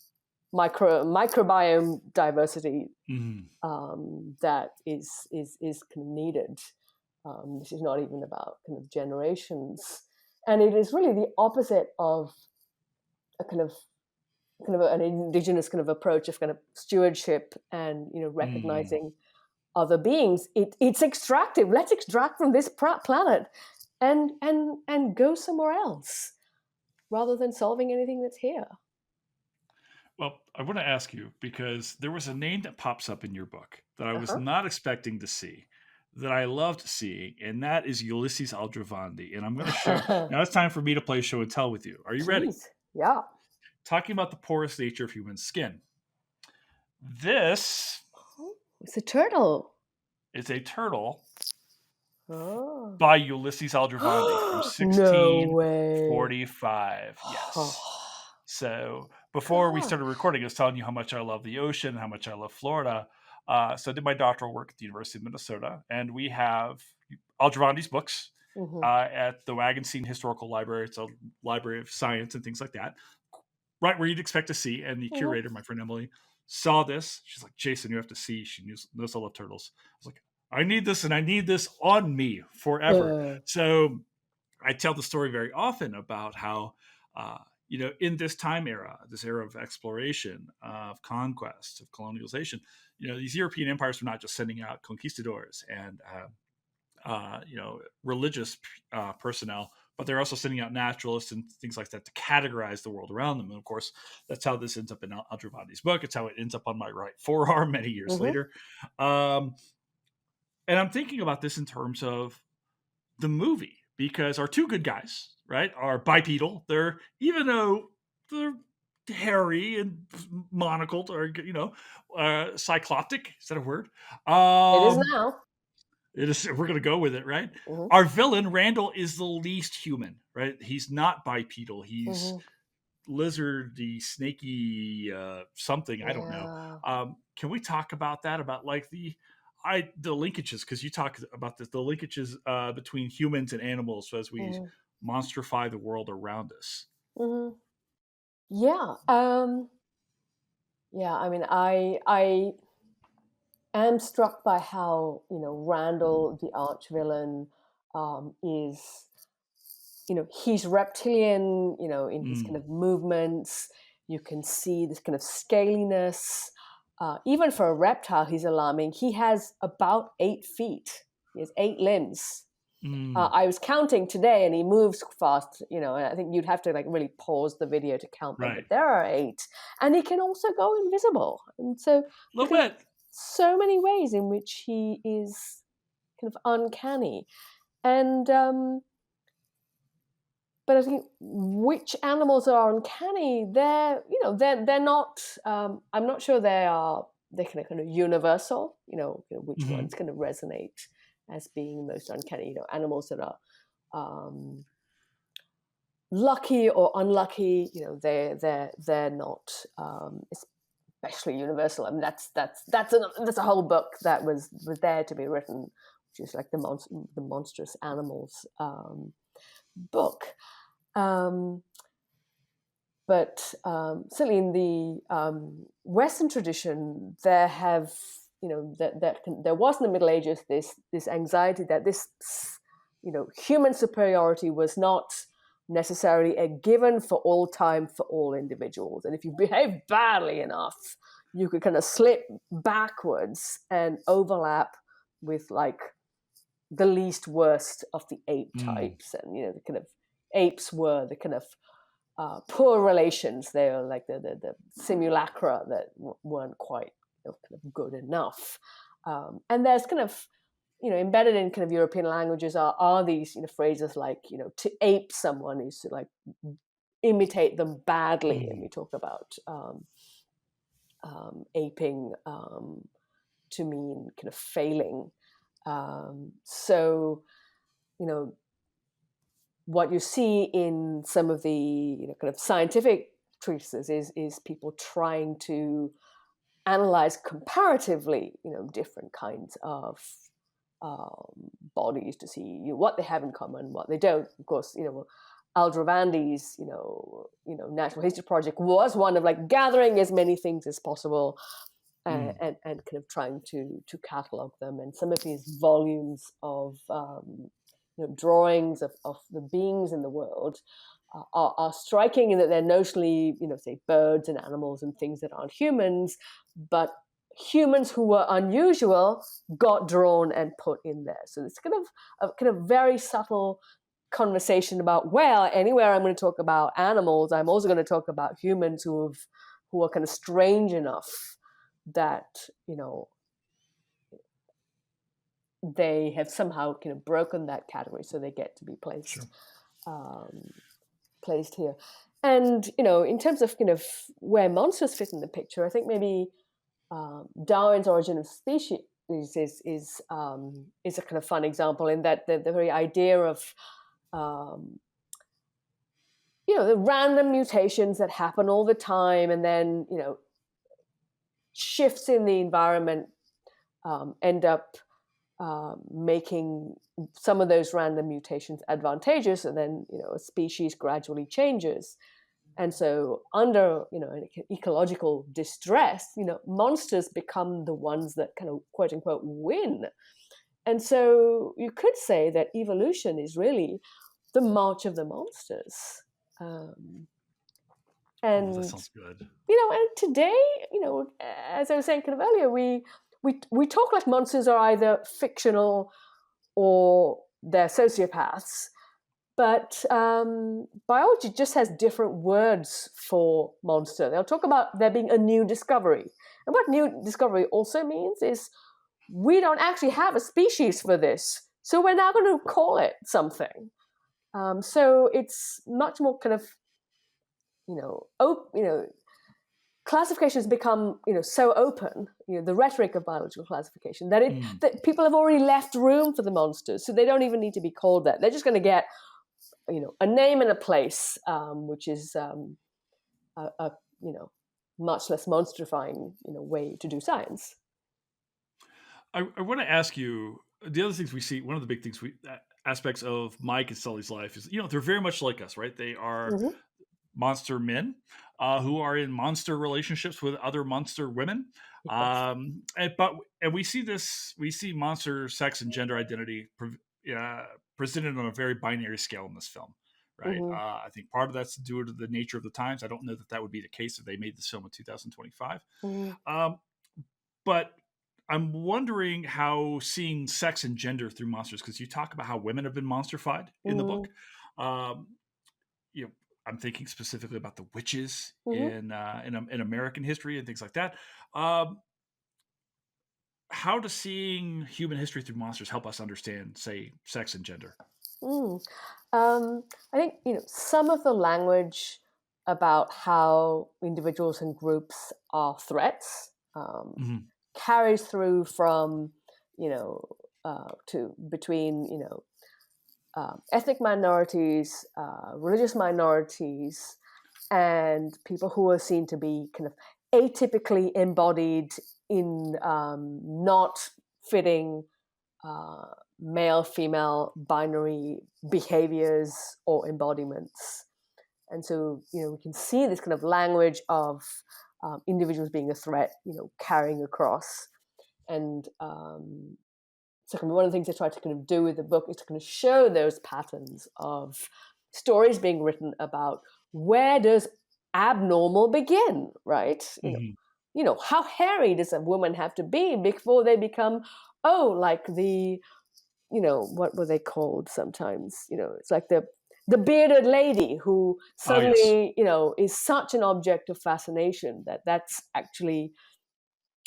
microbiome diversity that is kind of needed. This is not even about kind of generations. And it is really the opposite of a kind of an indigenous kind of approach of kind of stewardship and recognizing other beings. It's extractive. Let's extract from this planet and go somewhere else, rather than solving anything that's here. Well, I want to ask you, because there was a name that pops up in your book that I was not expecting to see, that I loved seeing, and that is Ulysses Aldrovandi. And I'm going to show. Now it's time for me to play show and tell with you. Are you ready? Yeah. Talking about the porous nature of human skin. This it's a turtle. It's a turtle by Ulysses Aldrovandi from 1645. Yes. So before we started recording, I was telling you how much I love the ocean, how much I love Florida. So I did my doctoral work at the University of Minnesota, and we have Aldrovandi's books at the Wagenstein Historical Library. It's a library of science and things like that, right where you'd expect to see. And the curator, my friend Emily, saw this. She's like, Jason, you have to see. She knows I love turtles. I was like, I need this, and I need this on me forever. So I tell the story very often about how, in this time era, this era of exploration, of conquest, of colonialization, these European empires were not just sending out conquistadors and, religious personnel, but they're also sending out naturalists and things like that to categorize the world around them. And of course, that's how this ends up in Aldrovandi's book. It's how it ends up on my right forearm many years later. And I'm thinking about this in terms of the movie, because our two good guys, right, are bipedal. Even though they're hairy and monocled, or cycloptic. Is that a word? It is now. It is. We're going to go with it, right? Our villain, Randall, is the least human, right? He's not bipedal. He's lizardy, snaky, something. I don't know. Can we talk about that? About the linkages, because you talk about the linkages between humans and animals as we monstrify the world around us. Yeah. I mean, I am struck by how Randall, the arch villain, is he's reptilian. In his kind of movements, you can see this kind of scaliness. Even for a reptile, he's alarming. He has about 8 feet. He has 8 limbs. Mm. I was counting today, and he moves fast, and I think you'd have to like really pause the video to count them, Right. but there are 8. And he can also go invisible. And so A little kind of bit. so many ways in which he is kind of uncanny. And but I think which animals are uncanny, they're not. I'm not sure they're kind of universal. Which Hmm. ones kind of resonate as being most uncanny. Animals that are lucky or unlucky. They're not especially universal. I mean, that's a whole book that was there to be written, which is like the monstrous animals book. But certainly in the Western tradition, there was in the Middle Ages this anxiety that this human superiority was not necessarily a given for all time for all individuals, and if you behave badly enough, you could kind of slip backwards and overlap with like the least worst of the ape Mm. types, and the kind of apes were the kind of poor relations. They were like the simulacra that weren't quite kind of good enough. And there's kind of embedded in kind of European languages are these phrases like to ape someone is to like imitate them badly, and Mm. we talk about aping to mean kind of failing. So what you see in some of the kind of scientific treatises is people trying to analyze comparatively different kinds of bodies to see what they have in common, what they don't. Of course, Aldrovandi's Natural History Project was one of like gathering as many things as possible Mm. and kind of trying to catalog them. And some of these volumes of drawings of the beings in the world are striking in that they're notionally, say birds and animals and things that aren't humans, but humans who were unusual got drawn and put in there. So it's kind of a kind of very subtle conversation about, well, anywhere I'm going to talk about animals, I'm also going to talk about humans who are kind of strange enough that they have somehow kind of broken that category, so they get to be placed Sure. Placed here. And in terms of kind of where monsters fit in the picture, I think maybe Darwin's Origin of Species is a kind of fun example in that the very idea of the random mutations that happen all the time, and then shifts in the environment end up making some of those random mutations advantageous, and then a species gradually changes. And so under an ecological distress, monsters become the ones that kind of quote unquote win. And so you could say that evolution is really the march of the monsters. Oh, that And sounds good. and today, as I was saying kind of earlier, we talk like monsters are either fictional or they're sociopaths. But biology just has different words for monster. They'll talk about there being a new discovery. And what new discovery also means is we don't actually have a species for this. So we're now going to call it something. So it's much more kind of, classifications become so open, the rhetoric of biological classification, that Mm. that people have already left room for the monsters, so they don't even need to be called that. They're just going to get a name and a place, which is a much less monstrifying way to do science. I want to ask you the other things we see. One of the big things aspects of Mike and Sully's life is they're very much like us, right? They are Mm-hmm. monster men who are in monster relationships with other monster women. Yes. And we see monster sex and gender identity presented on a very binary scale in this film, right? Mm-hmm. I think part of that's due to the nature of the times. I don't know that would be the case if they made this film in 2025. Mm-hmm. But I'm wondering how seeing sex and gender through monsters, because you talk about how women have been monstrified in the book. Mm. Um, you know, I'm thinking specifically about the witches Mm-hmm. in American history and things like that. Um, how does seeing human history through monsters help us understand, say, sex and gender? Mm. I think some of the language about how individuals and groups are threats Hmm. carries through from to between ethnic minorities, religious minorities, and people who are seen to be kind of atypically embodied in not fitting uh, male female binary behaviors or embodiments. And so we can see this kind of language of individuals being a threat carrying across. And so one of the things I try to kind of do with the book is to kind of show those patterns of stories being written about where does abnormal begin, right? Hmm. How hairy does a woman have to be before they become, like the, what were they called sometimes? It's like the bearded lady who Ah, yes. suddenly, is such an object of fascination that's actually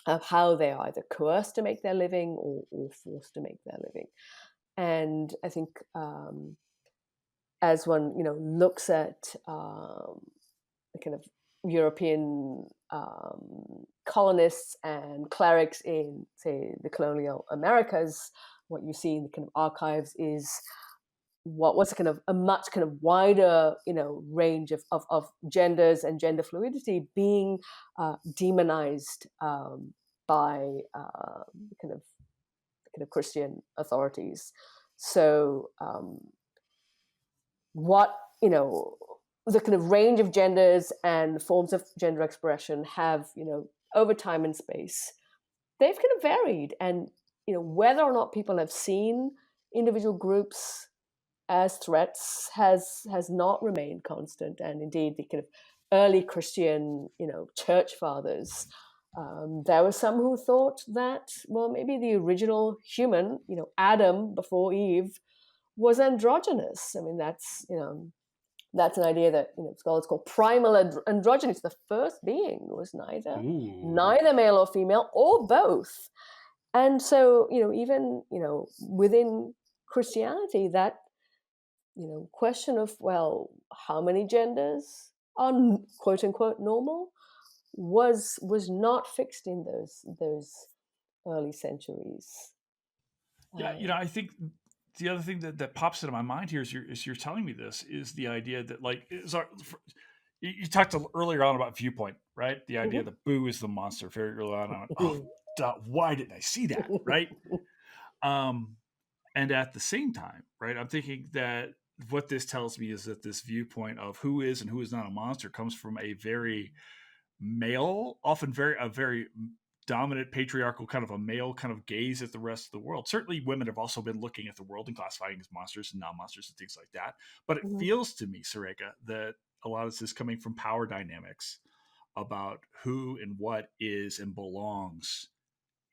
of how they are either coerced to make their living or forced to make their living. And I think as one looks at the kind of European colonists and clerics in, say, the colonial Americas, what you see in the kind of archives is what's a kind of a much kind of wider range of genders and gender fluidity being demonized by kind of Christian authorities. So what the kind of range of genders and forms of gender expression have over time and space, they've kind of varied. And whether or not people have seen individual groups as threats has not remained constant. And indeed, the kind of early Christian church fathers, there were some who thought that, well, maybe the original human, Adam before Eve, was androgynous. I mean, that's an idea that scholars call primal androgynous. The first being was Ooh. neither male or female or both. And so even within Christianity, that question of, well, how many genders are quote unquote normal was not fixed in those early centuries. Yeah, I think the other thing that pops into my mind here is you're telling me this is the idea that you talked earlier on about viewpoint, right? The idea Mhm. that Boo is the monster very early on. I went, oh, duh, why didn't I see that, right? Um, and at the same time, right, I'm thinking that what this tells me is that this viewpoint of who is and who is not a monster comes from a very male, often a very dominant patriarchal kind of a male kind of gaze at the rest of the world. Certainly women have also been looking at the world and classifying as monsters and non-monsters and things like that. But it Mhm. feels to me, Surekha, that a lot of this is coming from power dynamics about who and what is and belongs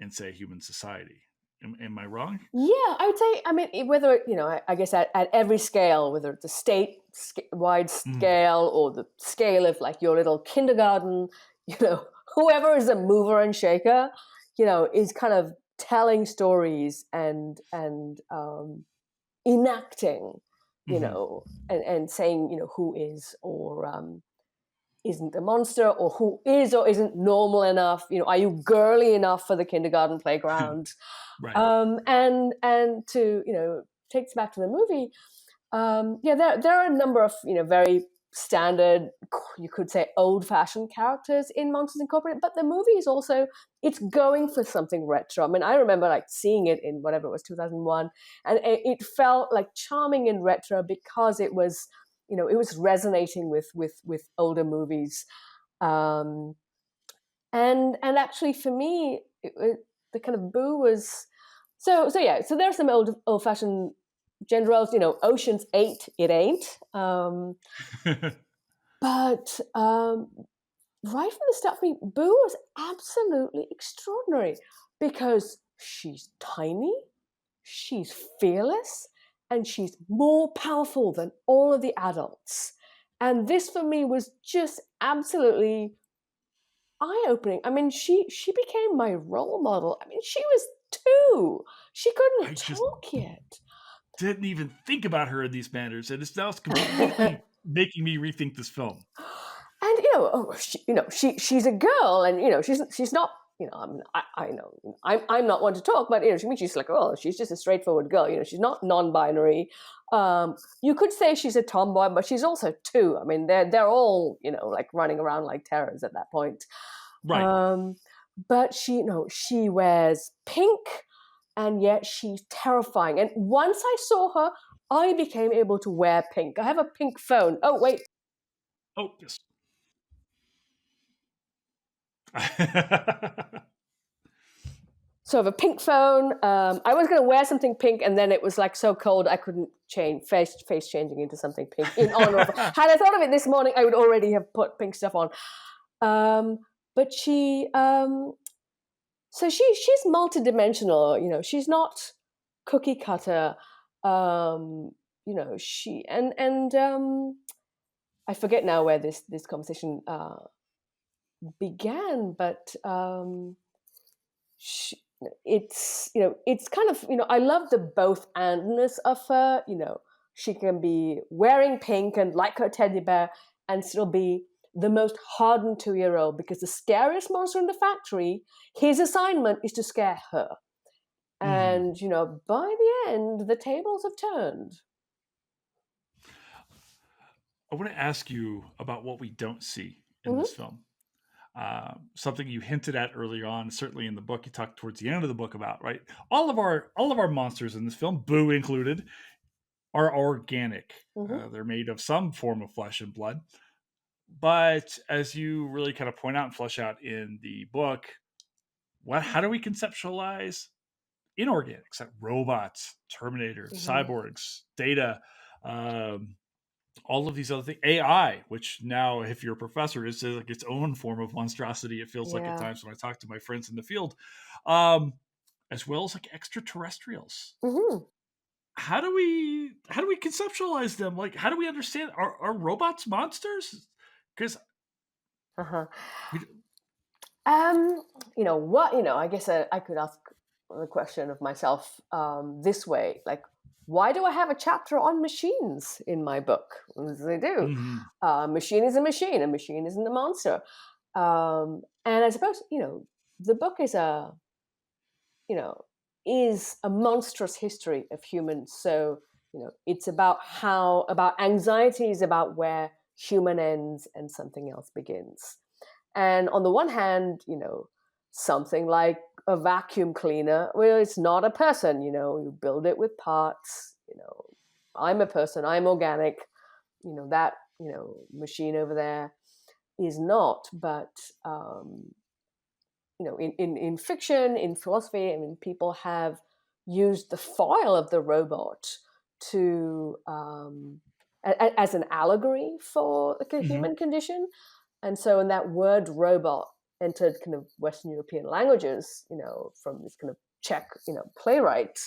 in, say, human society. Am I wrong? Yeah, I would say, I mean, whether, I guess at every scale, whether it's a wide Mm, scale or the scale of like your little kindergarten, whoever is a mover and shaker, is kind of telling stories and enacting, mm-hmm. and saying, who is or isn't a monster, or who is or isn't normal enough. Are you girly enough for the kindergarten playground? Right. And to takes back to the movie. Yeah, there are a number of very standard, you could say old-fashioned characters in Monsters Incorporated, but the movie is also, it's going for something retro. I mean, I remember like seeing it in whatever it was, 2001, and it felt like charming and retro because it was it was resonating with older movies. um, and actually for me the kind of Boo was yeah, so there's some old fashioned gender roles. Ocean's 8, it ain't. But right from the start for me, Boo was absolutely extraordinary. because she's tiny, she's fearless, and she's more powerful than all of the adults. And this for me was just absolutely eye-opening. I mean, she became my role model. I mean, she was 2. She I couldn't just talk yet. didn't even think about her in these manners, and it's now completely making me rethink this film. And she's a girl, and she's not. I know I'm not one to talk, but she's like, oh, she's just a straightforward girl. She's not non-binary. You could say she's a tomboy, but she's also 2. I mean, they're all like running around like terrors at that point. Right. But she wears pink, and yet she's terrifying. And once I saw her, I became able to wear pink. I have a pink phone. Oh wait. Oh, yes. So I have a pink phone. I was going to wear something pink, and then it was like so cold I couldn't change face changing into something pink in honor of. Had I thought of it this morning, I would already have put pink stuff on. But she, so she's multidimensional. She's not cookie cutter. She and I forget now where this conversation began, but it's kind of I love the both andness of her. She can be wearing pink and like her teddy bear and still be the most hardened 2-year-old, because the scariest monster in the factory, his assignment is to scare her. And by the end, the tables have turned. I want to ask you about what we don't see in this film. Something you hinted at earlier on, certainly in the book, you talked towards the end of the book about, right? All of our monsters in this film, Boo included, are organic. They're made of some form of flesh and blood. But as you really kind of point out and flesh out in the book, how do we conceptualize inorganics, like robots, Terminators, cyborgs, Data, all of these other things, AI, which now, if you're a professor, is like its own form of monstrosity. It feels like at times when I talk to my friends in the field, as well as like extraterrestrials. How do we conceptualize them? Like, how do we understand? Are robots monsters? Because I guess I could ask the question of myself this way, like, why do I have a chapter on machines in my book? As I do. Machine is a machine. A machine isn't a monster. And I suppose, the book is a monstrous history of humans. So, it's about anxieties about where human ends and something else begins. And on the one hand, something like a vacuum cleaner, well, it's not a person, you build it with parts, I'm a person, I'm organic, that, machine over there is not. But, in fiction, in philosophy, I mean, people have used the foil of the robot to, as an allegory for the human condition. And so, in that word robot entered kind of Western European languages, from this kind of Czech, playwright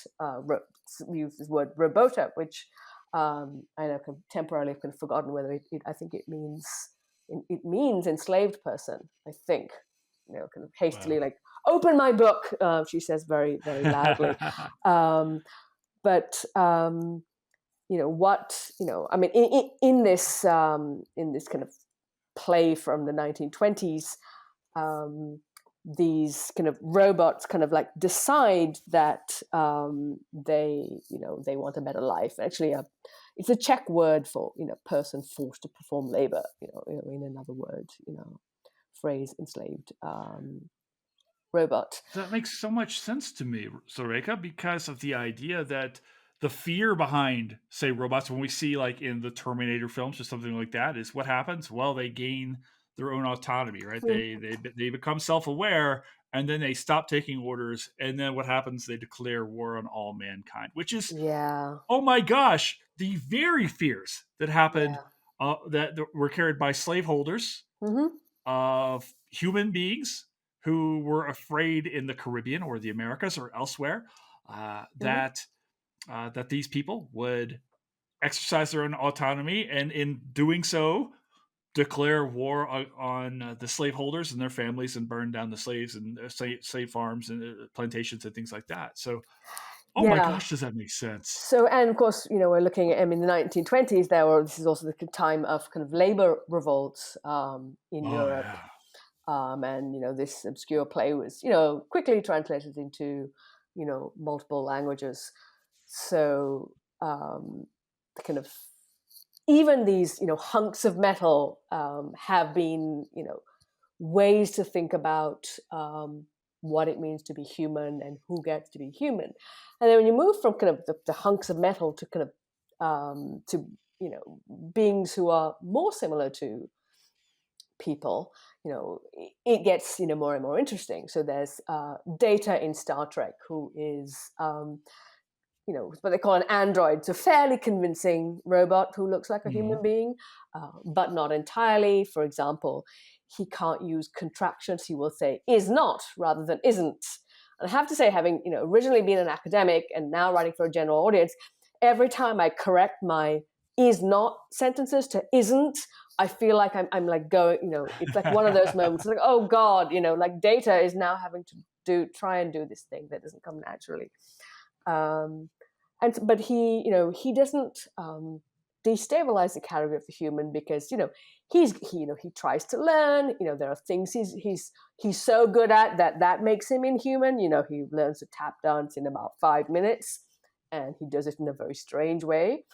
used this word robota, which I know temporarily I've kind of forgotten whether I think it means enslaved person. I think, kind of hastily, like, open my book, she says very, very loudly. But what I mean, in this kind of play from the 1920s, these kind of robots kind of like decide that they want a better life. Actually, it's a Czech word for person forced to perform labor. In another word, phrase enslaved robot. That makes so much sense to me, Surekha, because of the idea that the fear behind, say, robots, when we see like in the Terminator films or something like that, is what happens? Well, they gain their own autonomy, right? They become self-aware, and then they stop taking orders, and then what happens? They declare war on all mankind, which is, oh my gosh, the very fears that happened that were carried by slaveholders of human beings who were afraid in the Caribbean or the Americas or elsewhere that these people would exercise their own autonomy, and in doing so, declare war on the slaveholders and their families and burn down the slaves and slave farms and plantations and things like that. So, oh my Yeah. gosh, does that make sense? So, and of course, we're looking at in the 1920s. This is also the time of kind of labor revolts in Oh Europe, yeah. and this obscure play was quickly translated into multiple languages. So the kind of even these hunks of metal have been ways to think about what it means to be human and who gets to be human. And then when you move from kind of the hunks of metal to kind of to beings who are more similar to people, it gets more and more interesting. So there's Data in Star Trek, who is what they call an android, so fairly convincing robot who looks like a human being, but not entirely. For example, he can't use contractions. He will say "is not" rather than "isn't." And I have to say, having originally been an academic and now writing for a general audience, every time I correct my "is not" sentences to "isn't," I feel like I'm like going, it's like one of those moments, like, oh God, like Data is now having to try and do this thing that doesn't come naturally. But he doesn't destabilize the character of the human, because he tries to learn. There are things he's so good at that makes him inhuman. He learns to tap dance in about 5 minutes, and he does it in a very strange way.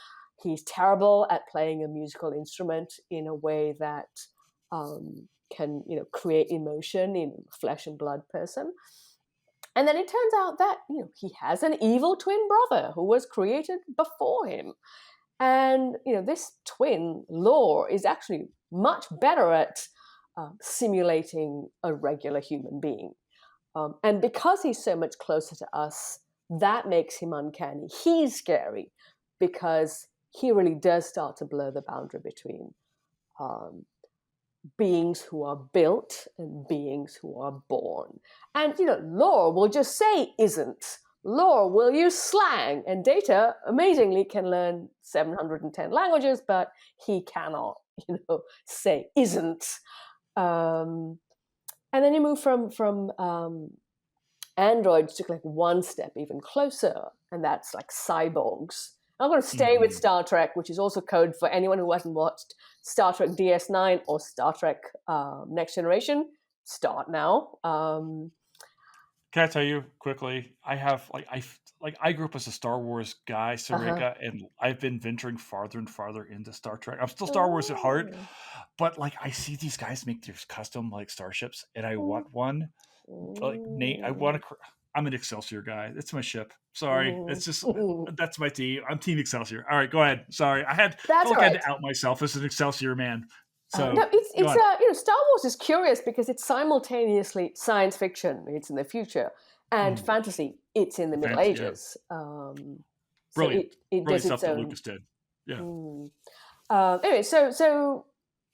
He's terrible at playing a musical instrument in a way that can create emotion in a flesh and blood person. And then it turns out that he has an evil twin brother who was created before him. And this twin, Lore, is actually much better at simulating a regular human being. And because he's so much closer to us, that makes him uncanny. He's scary because he really does start to blur the boundary between beings who are built and beings who are born. And Lore will just say "isn't." Lore will use slang, and Data amazingly can learn 710 languages, but he cannot say "isn't." And then you move from androids to like one step even closer, and that's like cyborgs. I'm going to stay with Star Trek, which is also code for anyone who hasn't watched Star Trek DS9 or Star Trek Next Generation. Start now. Can I tell you quickly? I have I grew up as a Star Wars guy, Surekha, and I've been venturing farther and farther into Star Trek. I'm still Star Wars at heart, but I see these guys make their custom starships, and I want one. Nate, I'm an Excelsior guy. That's my ship. Sorry, it's just that's my team. I'm Team Excelsior. All right, go ahead. Sorry, I That's felt like I right. had to out myself as an Excelsior man. So No, it's Star Wars is curious because it's simultaneously science fiction, it's in the future, and fantasy, it's in the Middle Ages. So brilliant it does stuff its that own. Lucas did. Yeah. Anyway, so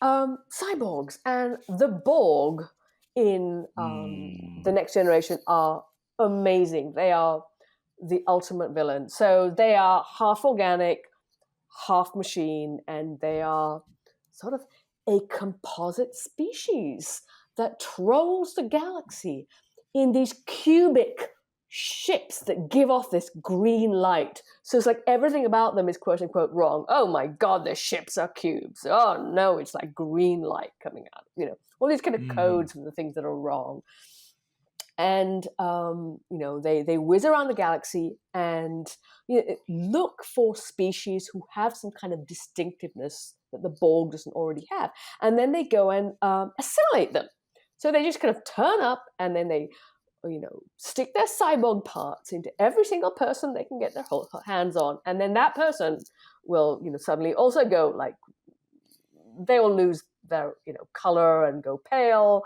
cyborgs and the Borg in the Next Generation are amazing. They are the ultimate villain. So they are half organic, half machine, and they are sort of a composite species that trolls the galaxy in these cubic ships that give off this green light. So it's like everything about them is quote unquote wrong. Oh my God, their ships are cubes. Oh no, it's like green light coming out. All these kind of codes for the things that are wrong. And they whiz around the galaxy and look for species who have some kind of distinctiveness that the Borg doesn't already have, and then they go and assimilate them. So they just kind of turn up, and then they stick their cyborg parts into every single person they can get their hands on, and then that person will suddenly also go they will lose their color and go pale,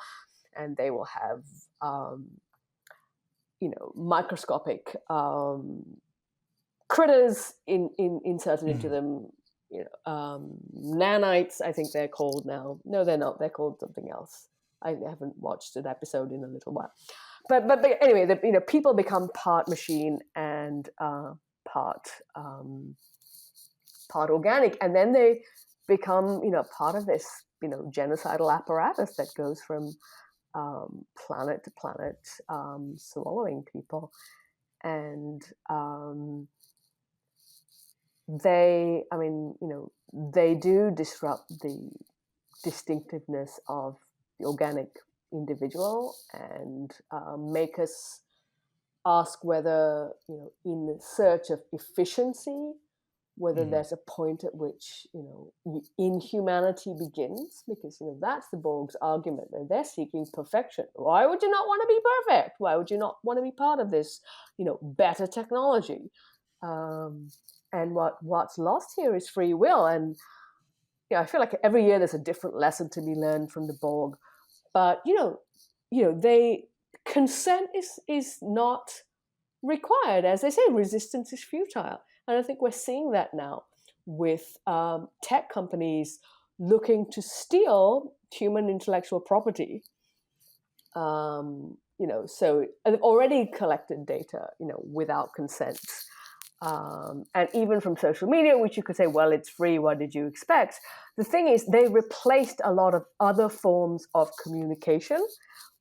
and they will have microscopic critters inserted into them. Nanites, I think they're called now. No, they're not. They're called something else. I haven't watched an episode in a little while. But anyway, people become part machine and part organic, and then they become part of this genocidal apparatus that goes from planet to planet, swallowing people. And they do disrupt the distinctiveness of the organic individual, and make us ask whether, in the search of efficiency, whether there's a point at which inhumanity begins, because that's the Borg's argument, that they're seeking perfection. Why would you not want to be perfect? Why would you not want to be part of this better technology? And what's lost here is free will. And I feel like every year there's a different lesson to be learned from the Borg. But they consent is not required. As they say, resistance is futile. And I think we're seeing that now with tech companies looking to steal human intellectual property. So they've already collected data, without consent. And even from social media, which you could say, well, it's free, what did you expect? The thing is, they replaced a lot of other forms of communication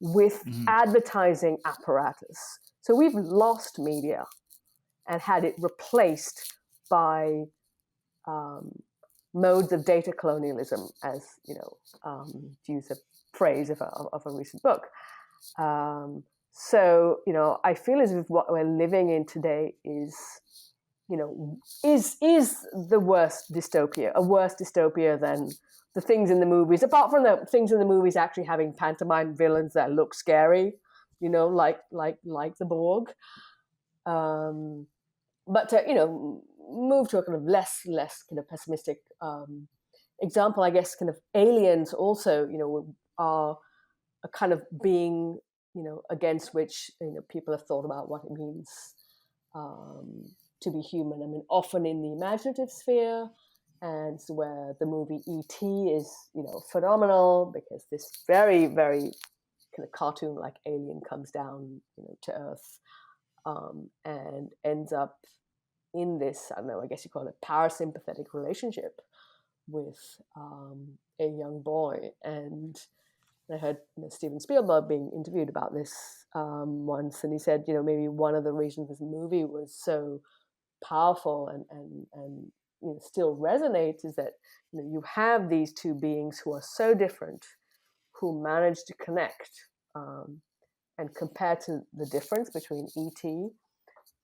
with advertising apparatus. So we've lost media and had it replaced by modes of data colonialism, as to use a phrase of a recent book. So I feel as if what we're living in today is the worst dystopia, a worse dystopia than the things in the movies, apart from the things in the movies actually having pantomime villains that look scary, like the Borg. But to move to a kind of less kind of pessimistic example, I guess kind of aliens also are a kind of being against which people have thought about what it means to be human. I mean, often in the imaginative sphere, and where the movie E.T. is phenomenal, because this very, very kind of cartoon-like alien comes down to Earth, and ends up in this, I don't know, I guess you call it parasympathetic relationship with a young boy. And I heard Steven Spielberg being interviewed about this once, and he said, maybe one of the reasons this movie was so powerful and still resonates is that you have these two beings who are so different, who manage to connect. And compared to the difference between E.T.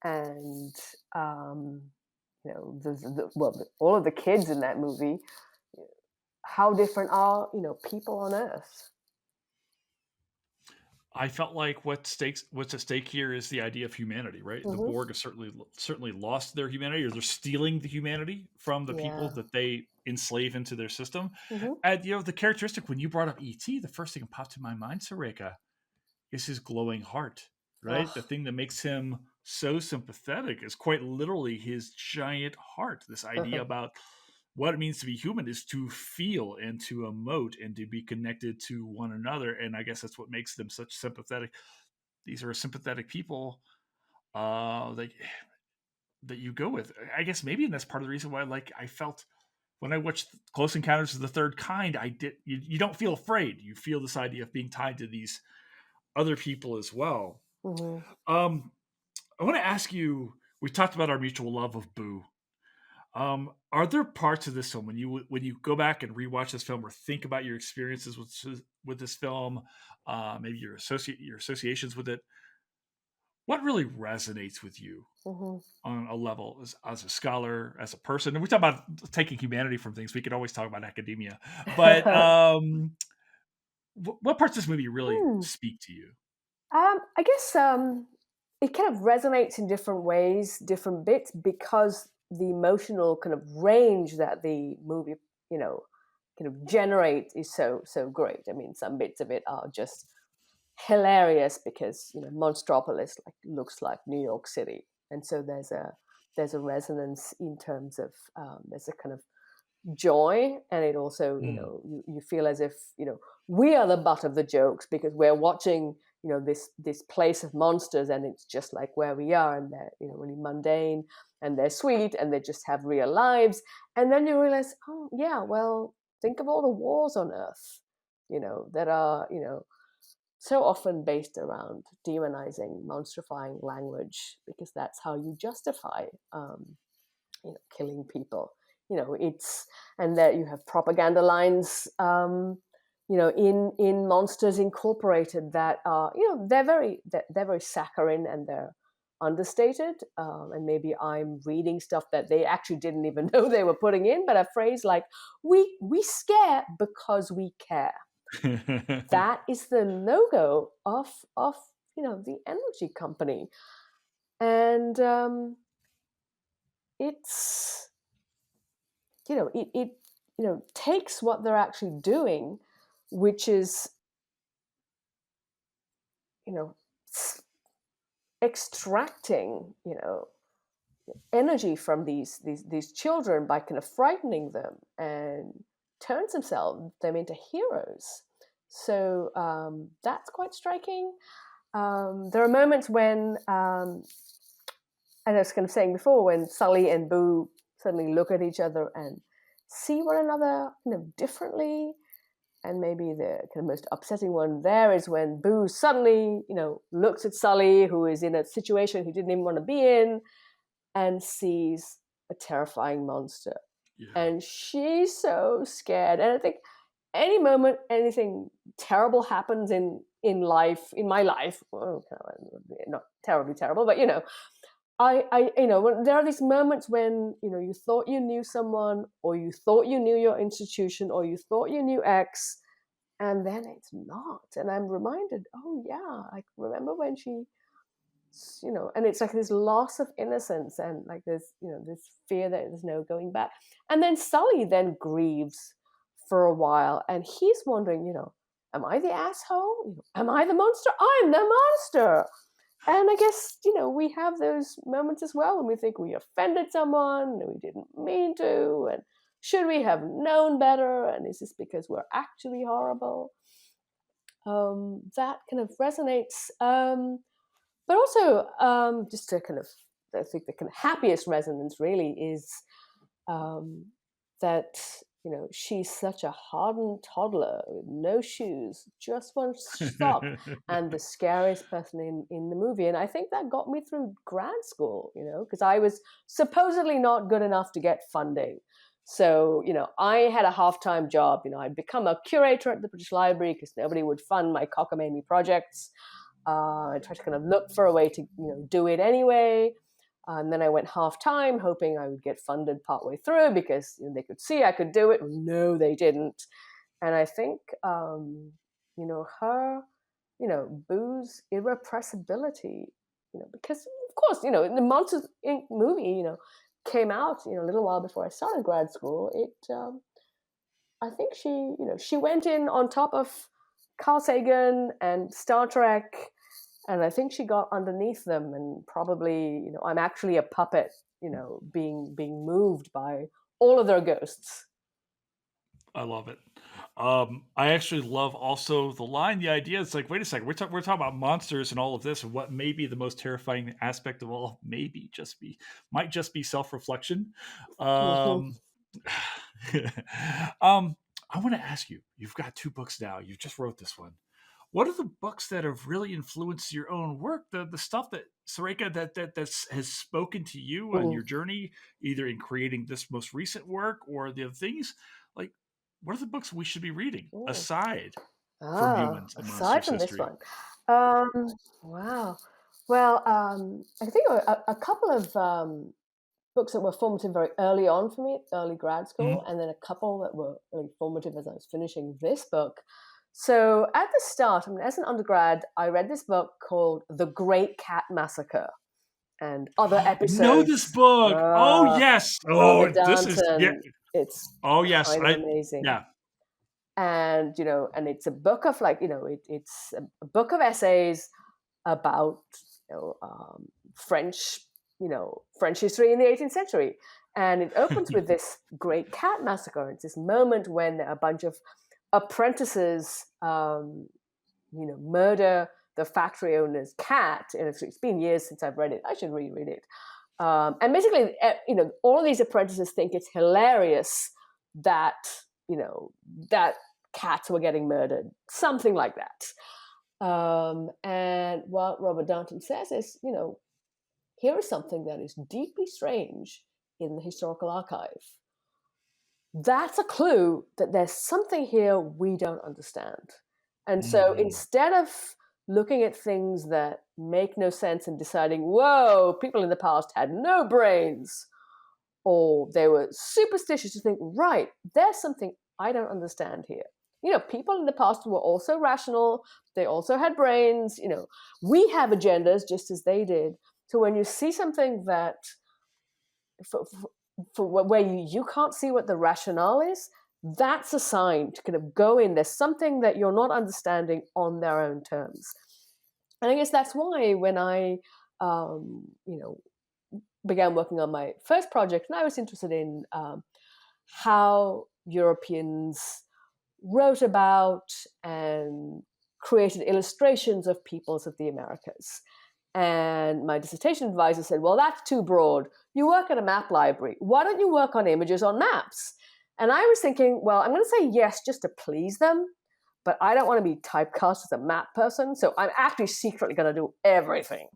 and all of the kids in that movie, how different are people on Earth? I felt like what's at stake here is the idea of humanity, right? The Borg have certainly lost their humanity, or they're stealing the humanity from the people that they enslave into their system. And the characteristic, when you brought up ET, the first thing that popped in my mind, Surekha, is his glowing heart, right? The thing that makes him so sympathetic is quite literally his giant heart. This idea about what it means to be human is to feel and to emote and to be connected to one another. And I guess that's what makes them such sympathetic. These are sympathetic people that you go with. I guess maybe that's part of the reason why, I felt when I watched Close Encounters of the Third Kind, you don't feel afraid. You feel this idea of being tied to these other people as well. I want to ask you, we talked about our mutual love of Boo. Are there parts of this film when you go back and rewatch this film, or think about your experiences with this film, maybe your associations with it, what really resonates with you on a level as a scholar, as a person? And we talk about taking humanity from things. We could always talk about academia, but what parts of this movie really speak to you? I guess it kind of resonates in different ways, different bits, because the emotional kind of range that the movie, kind of generates is so great. I mean, some bits of it are just hilarious because Monstropolis looks like New York City, and so there's a resonance in terms of there's a kind of joy, and it also, you Mm. know, you feel as if, you know, we are the butt of the jokes because we're watching, you know, this place of monsters, and it's just like where we are, and they're, you know, really mundane, and they're sweet, and they just have real lives. And then you realize, oh yeah, well, think of all the wars on Earth, you know, that are, you know, so often based around demonizing, monstrifying language, because that's how you justify, you know, killing people. You know, it's, and that you have propaganda lines, you know, in Monsters Incorporated that are, you know, they're very saccharine, and they're understated. And maybe I'm reading stuff that they actually didn't even know they were putting in, but a phrase like "we scare because we care." That is the logo of, you know, the energy company, and it's, you know, it you know, takes what they're actually doing, which is, you know, extracting, you know, energy from these children by kind of frightening them, and turns them into heroes. So that's quite striking. There are moments when, and I was kind of saying before, when Sully and Boo suddenly look at each other and see one another, you know, differently. And maybe the kind of most upsetting one there is when Boo suddenly, you know, looks at Sully, who is in a situation he didn't even want to be in, and sees a terrifying monster. Yeah. And she's so scared. And I think any moment anything terrible happens in life, in my life, well, not terribly terrible, but, you know, I, you know, there are these moments when, you know, you thought you knew someone, or you thought you knew your institution, or you thought you knew X, and then it's not. And I'm reminded, oh yeah, like, remember when she, you know, and it's like this loss of innocence, and like this, you know, this fear that there's no going back. And then Sully then grieves for a while, and he's wondering, you know, am I the asshole? You know, am I the monster? I'm the monster. And I guess, you know, we have those moments as well when we think we offended someone and we didn't mean to, and should we have known better? And is this because we're actually horrible? That kind of resonates. But also, just to kind of, I think the kind of happiest resonance really is, that, you know, she's such a hardened toddler with no shoes, just one sock, and the scariest person in the movie. And I think that got me through grad school, you know, because I was supposedly not good enough to get funding. So, you know, I had a half-time job. You know, I'd become a curator at the British Library because nobody would fund my cockamamie projects. I tried to kind of look for a way to, you know, do it anyway. And then I went half-time, hoping I would get funded partway through because, you know, they could see I could do it. No, they didn't. And I think, you know, her, you know, Boo's irrepressibility, you know, because of course, you know, the Monsters Inc. movie, you know, came out, you know, a little while before I started grad school. It, I think she, you know, she went in on top of Carl Sagan and Star Trek, and I think she got underneath them, and probably, you know, I'm actually a puppet, you know, being moved by all of their ghosts. I love it. I actually love also the line, the idea. It's like, wait a second, we're talking about monsters and all of this, and what may be the most terrifying aspect of all, might just be self-reflection. Mm-hmm. Um, um, I want to ask you. You've got 2 books now. You just wrote this one. What are the books that have really influenced your own work? The stuff that Surekha has spoken to you on your journey, either in creating this most recent work or the other things. Like, what are the books we should be reading aside from humans and Aside monsters from this history? one, um, wow. Well, I think a couple of books that were formative very early on for me, early grad school, Mhm. and then a couple that were really formative as I was finishing this book. So at the start, I mean, as an undergrad, I read this book called The Great Cat Massacre and other Know this episodes. book. Oh yes. Oh, Robert this is yeah. Darnton. It's Oh yes. kind of amazing. Yeah. And, you know, and it's a book of, like, you know, it's a book of essays about, you know, French history in the 18th century. And it opens with this great cat massacre. It's this moment when a bunch of apprentices, murder the factory owner's cat. And it's been years since I've read it. I should reread it. And basically, all of these apprentices think it's hilarious that, that cats were getting murdered, something like that. And what Robert Darnton says is, here is something that is deeply strange in the historical archive. That's a clue that there's something here we don't understand. And so instead of looking at things that make no sense and deciding, whoa, people in the past had no brains, or they were superstitious, to think, right, there's something I don't understand here. People in the past were also rational. They also had brains. We have agendas just as they did. So when you see something that, for where you can't see what the rationale is, that's a sign to kind of go in. There's something that you're not understanding on their own terms. And I guess that's why when I, began working on my first project, and I was interested in how Europeans wrote about and created illustrations of peoples of the Americas. And my dissertation advisor said, well, that's too broad. You work at a map library. Why don't you work on images on maps? And I was thinking, well, I'm going to say yes just to please them, but I don't want to be typecast as a map person. So I'm actually secretly going to do everything.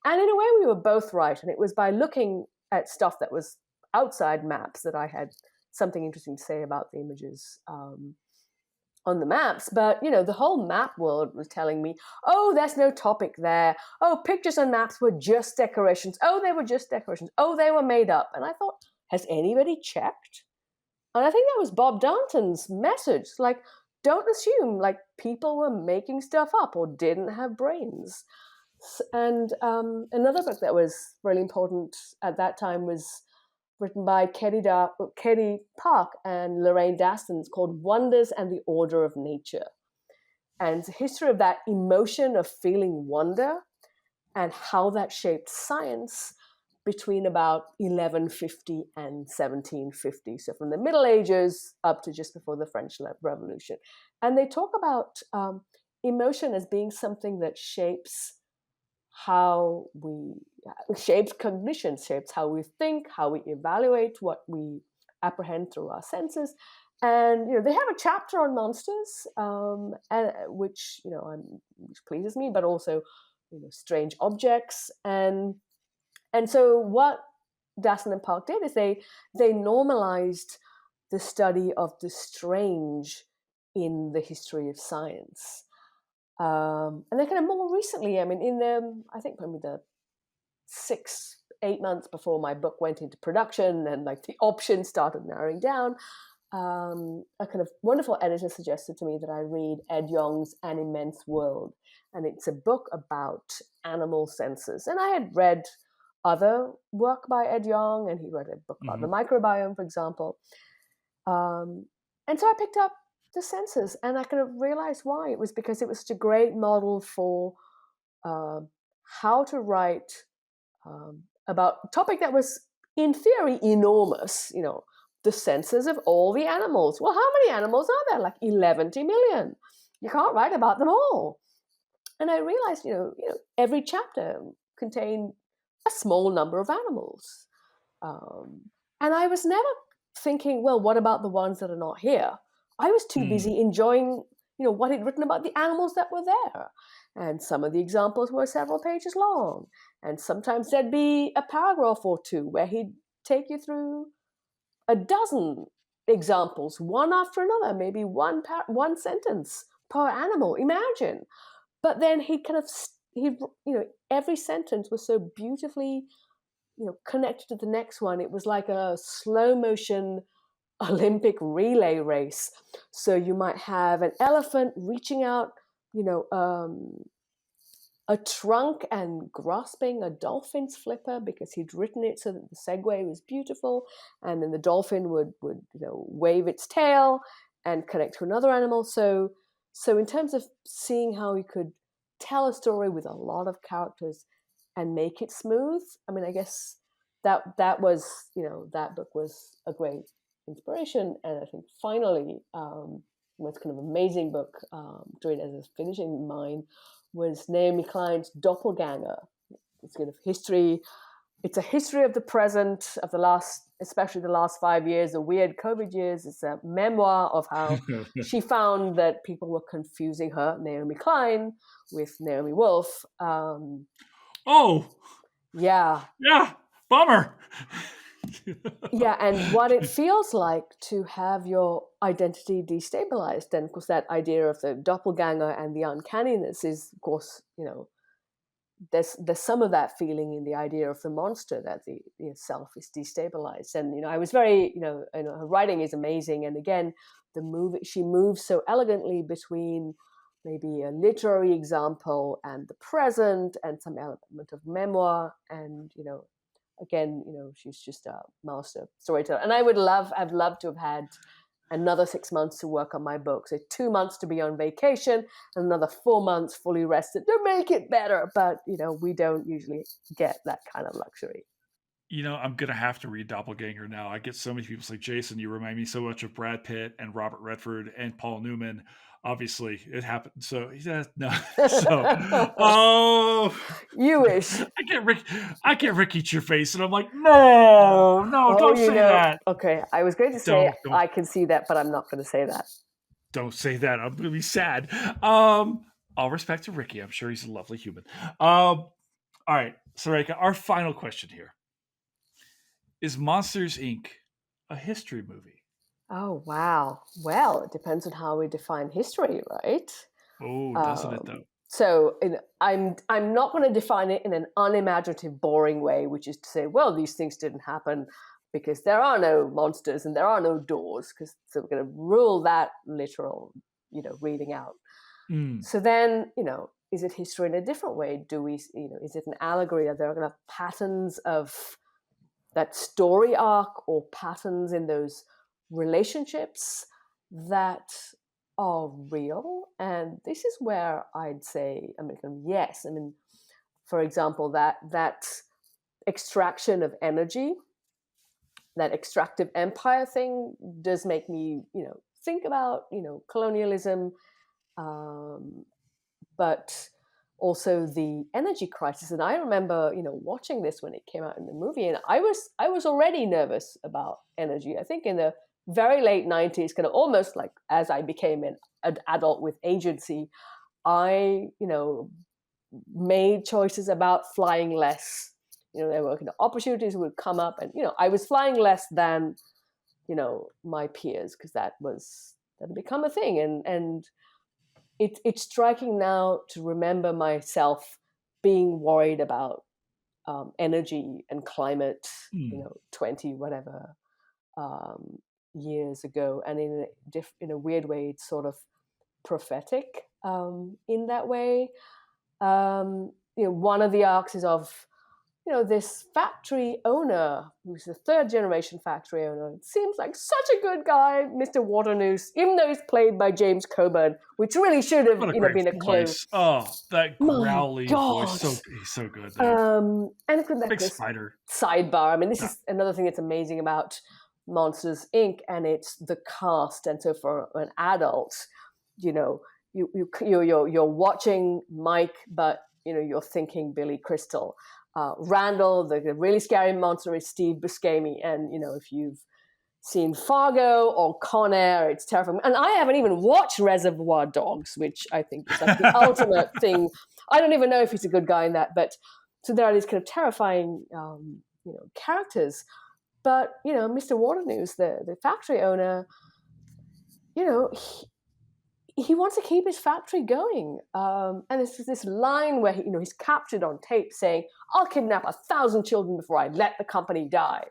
And in a way, we were both right. And it was by looking at stuff that was outside maps that I had something interesting to say about the images on the maps. But, the whole map world was telling me, oh, there's no topic there. Oh, pictures on maps were just decorations. Oh, they were just decorations. Oh, they were made up. And I thought, has anybody checked? And I think that was Bob Darnton's message. Like, don't assume like people were making stuff up or didn't have brains. And another book that was really important at that time was written by Kelly Park and Lorraine Daston. It's called Wonders and the Order of Nature. And it's a history of that emotion of feeling wonder and how that shaped science between about 1150 and 1750. So from the Middle Ages up to just before the French Revolution. And they talk about emotion as being something that shapes shapes cognition, shapes how we think, how we evaluate what we apprehend through our senses. And they have a chapter on monsters, which pleases me, but also strange objects. And so what Daston and Park did is they normalized the study of the strange in the history of science. And then kind of more recently, I think probably the 6-8 months before my book went into production and like the options started narrowing down, a kind of wonderful editor suggested to me that I read Ed Yong's An Immense World. And it's a book about animal senses. And I had read other work by Ed Yong, and he wrote a book about the microbiome, for example. And so I picked up the senses, and I kind of realized why. It was because it was such a great model for how to write about a topic that was, in theory, enormous. The senses of all the animals. Well, how many animals are there? Like 11 million. You can't write about them all. And I realized, every chapter contained a small number of animals. And I was never thinking, well, what about the ones that are not here? I was too busy enjoying, what he'd written about the animals that were there. And some of the examples were several pages long. And sometimes there'd be a paragraph or two where he'd take you through a dozen examples, one after another, maybe one sentence per animal. Imagine. But then he every sentence was so beautifully, connected to the next one. It was like a slow motion Olympic relay race. So you might have an elephant reaching out, a trunk and grasping a dolphin's flipper because he'd written it so that the segue was beautiful. And then the dolphin would wave its tail and connect to another animal. So in terms of seeing how he could tell a story with a lot of characters and make it smooth, I guess that was, that book was a great inspiration. And I think finally, what's kind of amazing book, doing as a finishing mine, was Naomi Klein's Doppelganger. It's kind of history. It's a history of the present, of the last, especially the last 5 years, the weird COVID years. It's a memoir of how she found that people were confusing her, Naomi Klein, with Naomi Wolf. Oh, Yeah. yeah, bummer. Yeah, and what it feels like to have your identity destabilized. And of course, that idea of the doppelganger and the uncanniness is, of course, there's some of that feeling in the idea of the monster, that the self is destabilized. And I was very, her writing is amazing. And again, the movie, she moves so elegantly between maybe a literary example and the present and some element of memoir. And again, she's just a master storyteller. And I'd love to have had another 6 months to work on my book. So 2 months to be on vacation and another 4 months fully rested to make it better. But, we don't usually get that kind of luxury. I'm going to have to read Doppelganger now. I get so many people say, Jason, you remind me so much of Brad Pitt and Robert Redford and Paul Newman. Obviously, it happened. So, yeah, no. So, you wish. I get Rick eat your face. And I'm like, no, don't say that. Okay, I was going to say, don't. I can see that, but I'm not going to say that. Don't say that. I'm going to be sad. All respect to Ricky. I'm sure he's a lovely human. All right, Surekha, our final question here. Is Monsters, Inc. a history movie? Oh, wow. Well, it depends on how we define history, right? Oh, doesn't it though? So I'm not going to define it in an unimaginative, boring way, which is to say, well, these things didn't happen because there are no monsters and there are no doors, so we're going to rule that literal, reading out. So then, is it history in a different way? Do we, is it an allegory? Are there going to patterns of that story arc or patterns in those relationships that are real? And this is where I'd say, yes. For example, that extraction of energy, that extractive empire thing does make me, think about, colonialism, but also the energy crisis. And I remember, watching this when it came out in the movie, and I was already nervous about energy. I think in the very late 90s, kind of almost like as I became an adult with agency, I, made choices about flying less. There were opportunities would come up, and I was flying less than my peers, because that had become a thing. And it's striking now to remember myself being worried about energy and climate, 20 whatever years ago, and in a weird way, it's sort of prophetic in that way. One of the arcs is of this factory owner who's a third generation factory owner. It seems like such a good guy, Mr. Waternoose, even though he's played by James Coburn, which really should have been a clue. Oh, that growly voice, he's so good. And big spider. Sidebar. This is another thing that's amazing about Monsters, Inc., and it's the cast. And so for an adult, you're watching Mike, but you're thinking Billy Crystal. Randall, the really scary monster, is Steve Buscemi. And, if you've seen Fargo or Con Air, it's terrifying. And I haven't even watched Reservoir Dogs, which I think is like the ultimate thing. I don't even know if he's a good guy in that. But so there are these kind of terrifying, characters. But, Mr. Waternoose, the factory owner, he wants to keep his factory going. And there's this line where he's captured on tape saying, I'll kidnap 1,000 children before I let the company die.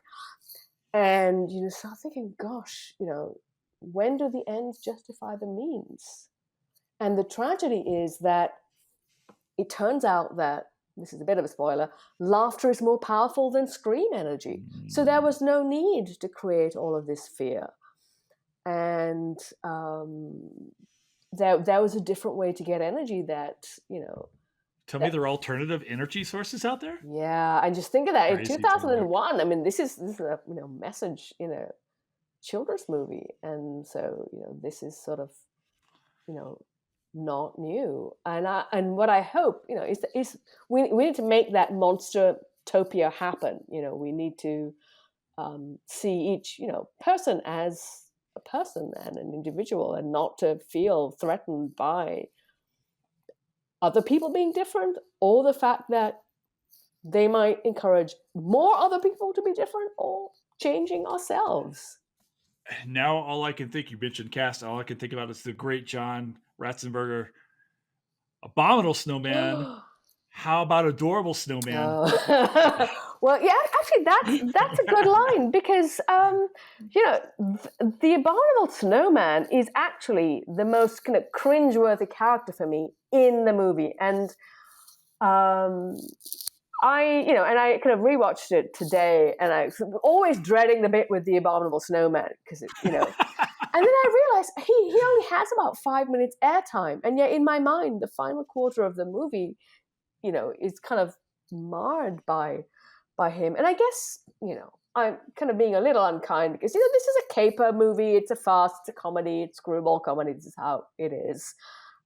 And you start thinking, gosh, when do the ends justify the means? And the tragedy is that it turns out that, this is a bit of a spoiler, laughter is more powerful than scream energy. So there was no need to create all of this fear. And there was a different way to get energy that, Tell me there are alternative energy sources out there? Yeah, and just think of that in Crazy topic. 2001. I mean, this is a message in a children's movie, and so this is sort of you know not new. And what I hope is we need to make that monster topia happen. We need to see each person as a person and an individual, and not to feel threatened by other people being different, or the fact that they might encourage more other people to be different, or changing ourselves. Now, all I can think, you mentioned cast, all I can think about is the great John Ratzenberger, Abominable Snowman. How about Adorable Snowman? Well, yeah, actually, that's a good line, because the Abominable Snowman is actually the most kind of cringeworthy character for me in the movie, and I kind of rewatched it today, and I was always dreading the bit with the Abominable Snowman, because and then I realized he only has about 5 minutes airtime, and yet in my mind, the final quarter of the movie, is kind of marred by him. And I guess I'm kind of being a little unkind, because this is a caper movie, it's a farce, it's a comedy, it's screwball comedy. This is how it is,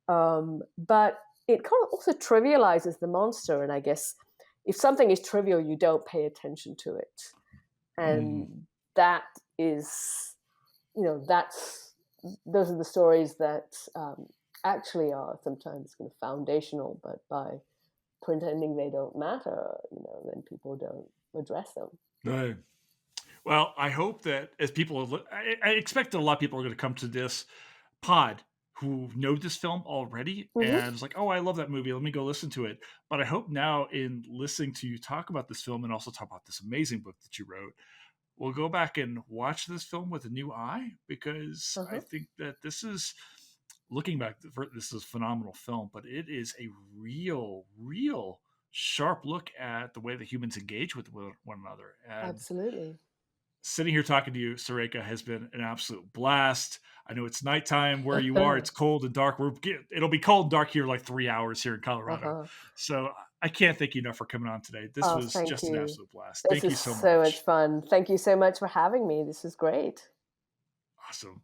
but it kind of also trivializes the monster, and I guess if something is trivial, you don't pay attention to it, and that is, those are the stories that actually are sometimes kind of foundational, but by pretending they don't matter, then people don't address them. Right. Well, I hope that as people, I expect that a lot of people are going to come to this pod who know this film already, and it's like, oh, I love that movie, let me go listen to it. But I hope now, in listening to you talk about this film and also talk about this amazing book that you wrote, we'll go back and watch this film with a new eye, because I think that this is, looking back, this is a phenomenal film, but it is a real sharp look at the way that humans engage with one another. And absolutely. Sitting here talking to you, Surekha, has been an absolute blast. I know it's nighttime where you are. It's cold and dark. It'll be cold and dark here like 3 hours here in Colorado. So I can't thank you enough for coming on today. This was just an absolute blast. Thank you so much. So much fun. Thank you so much for having me. This is great. Awesome.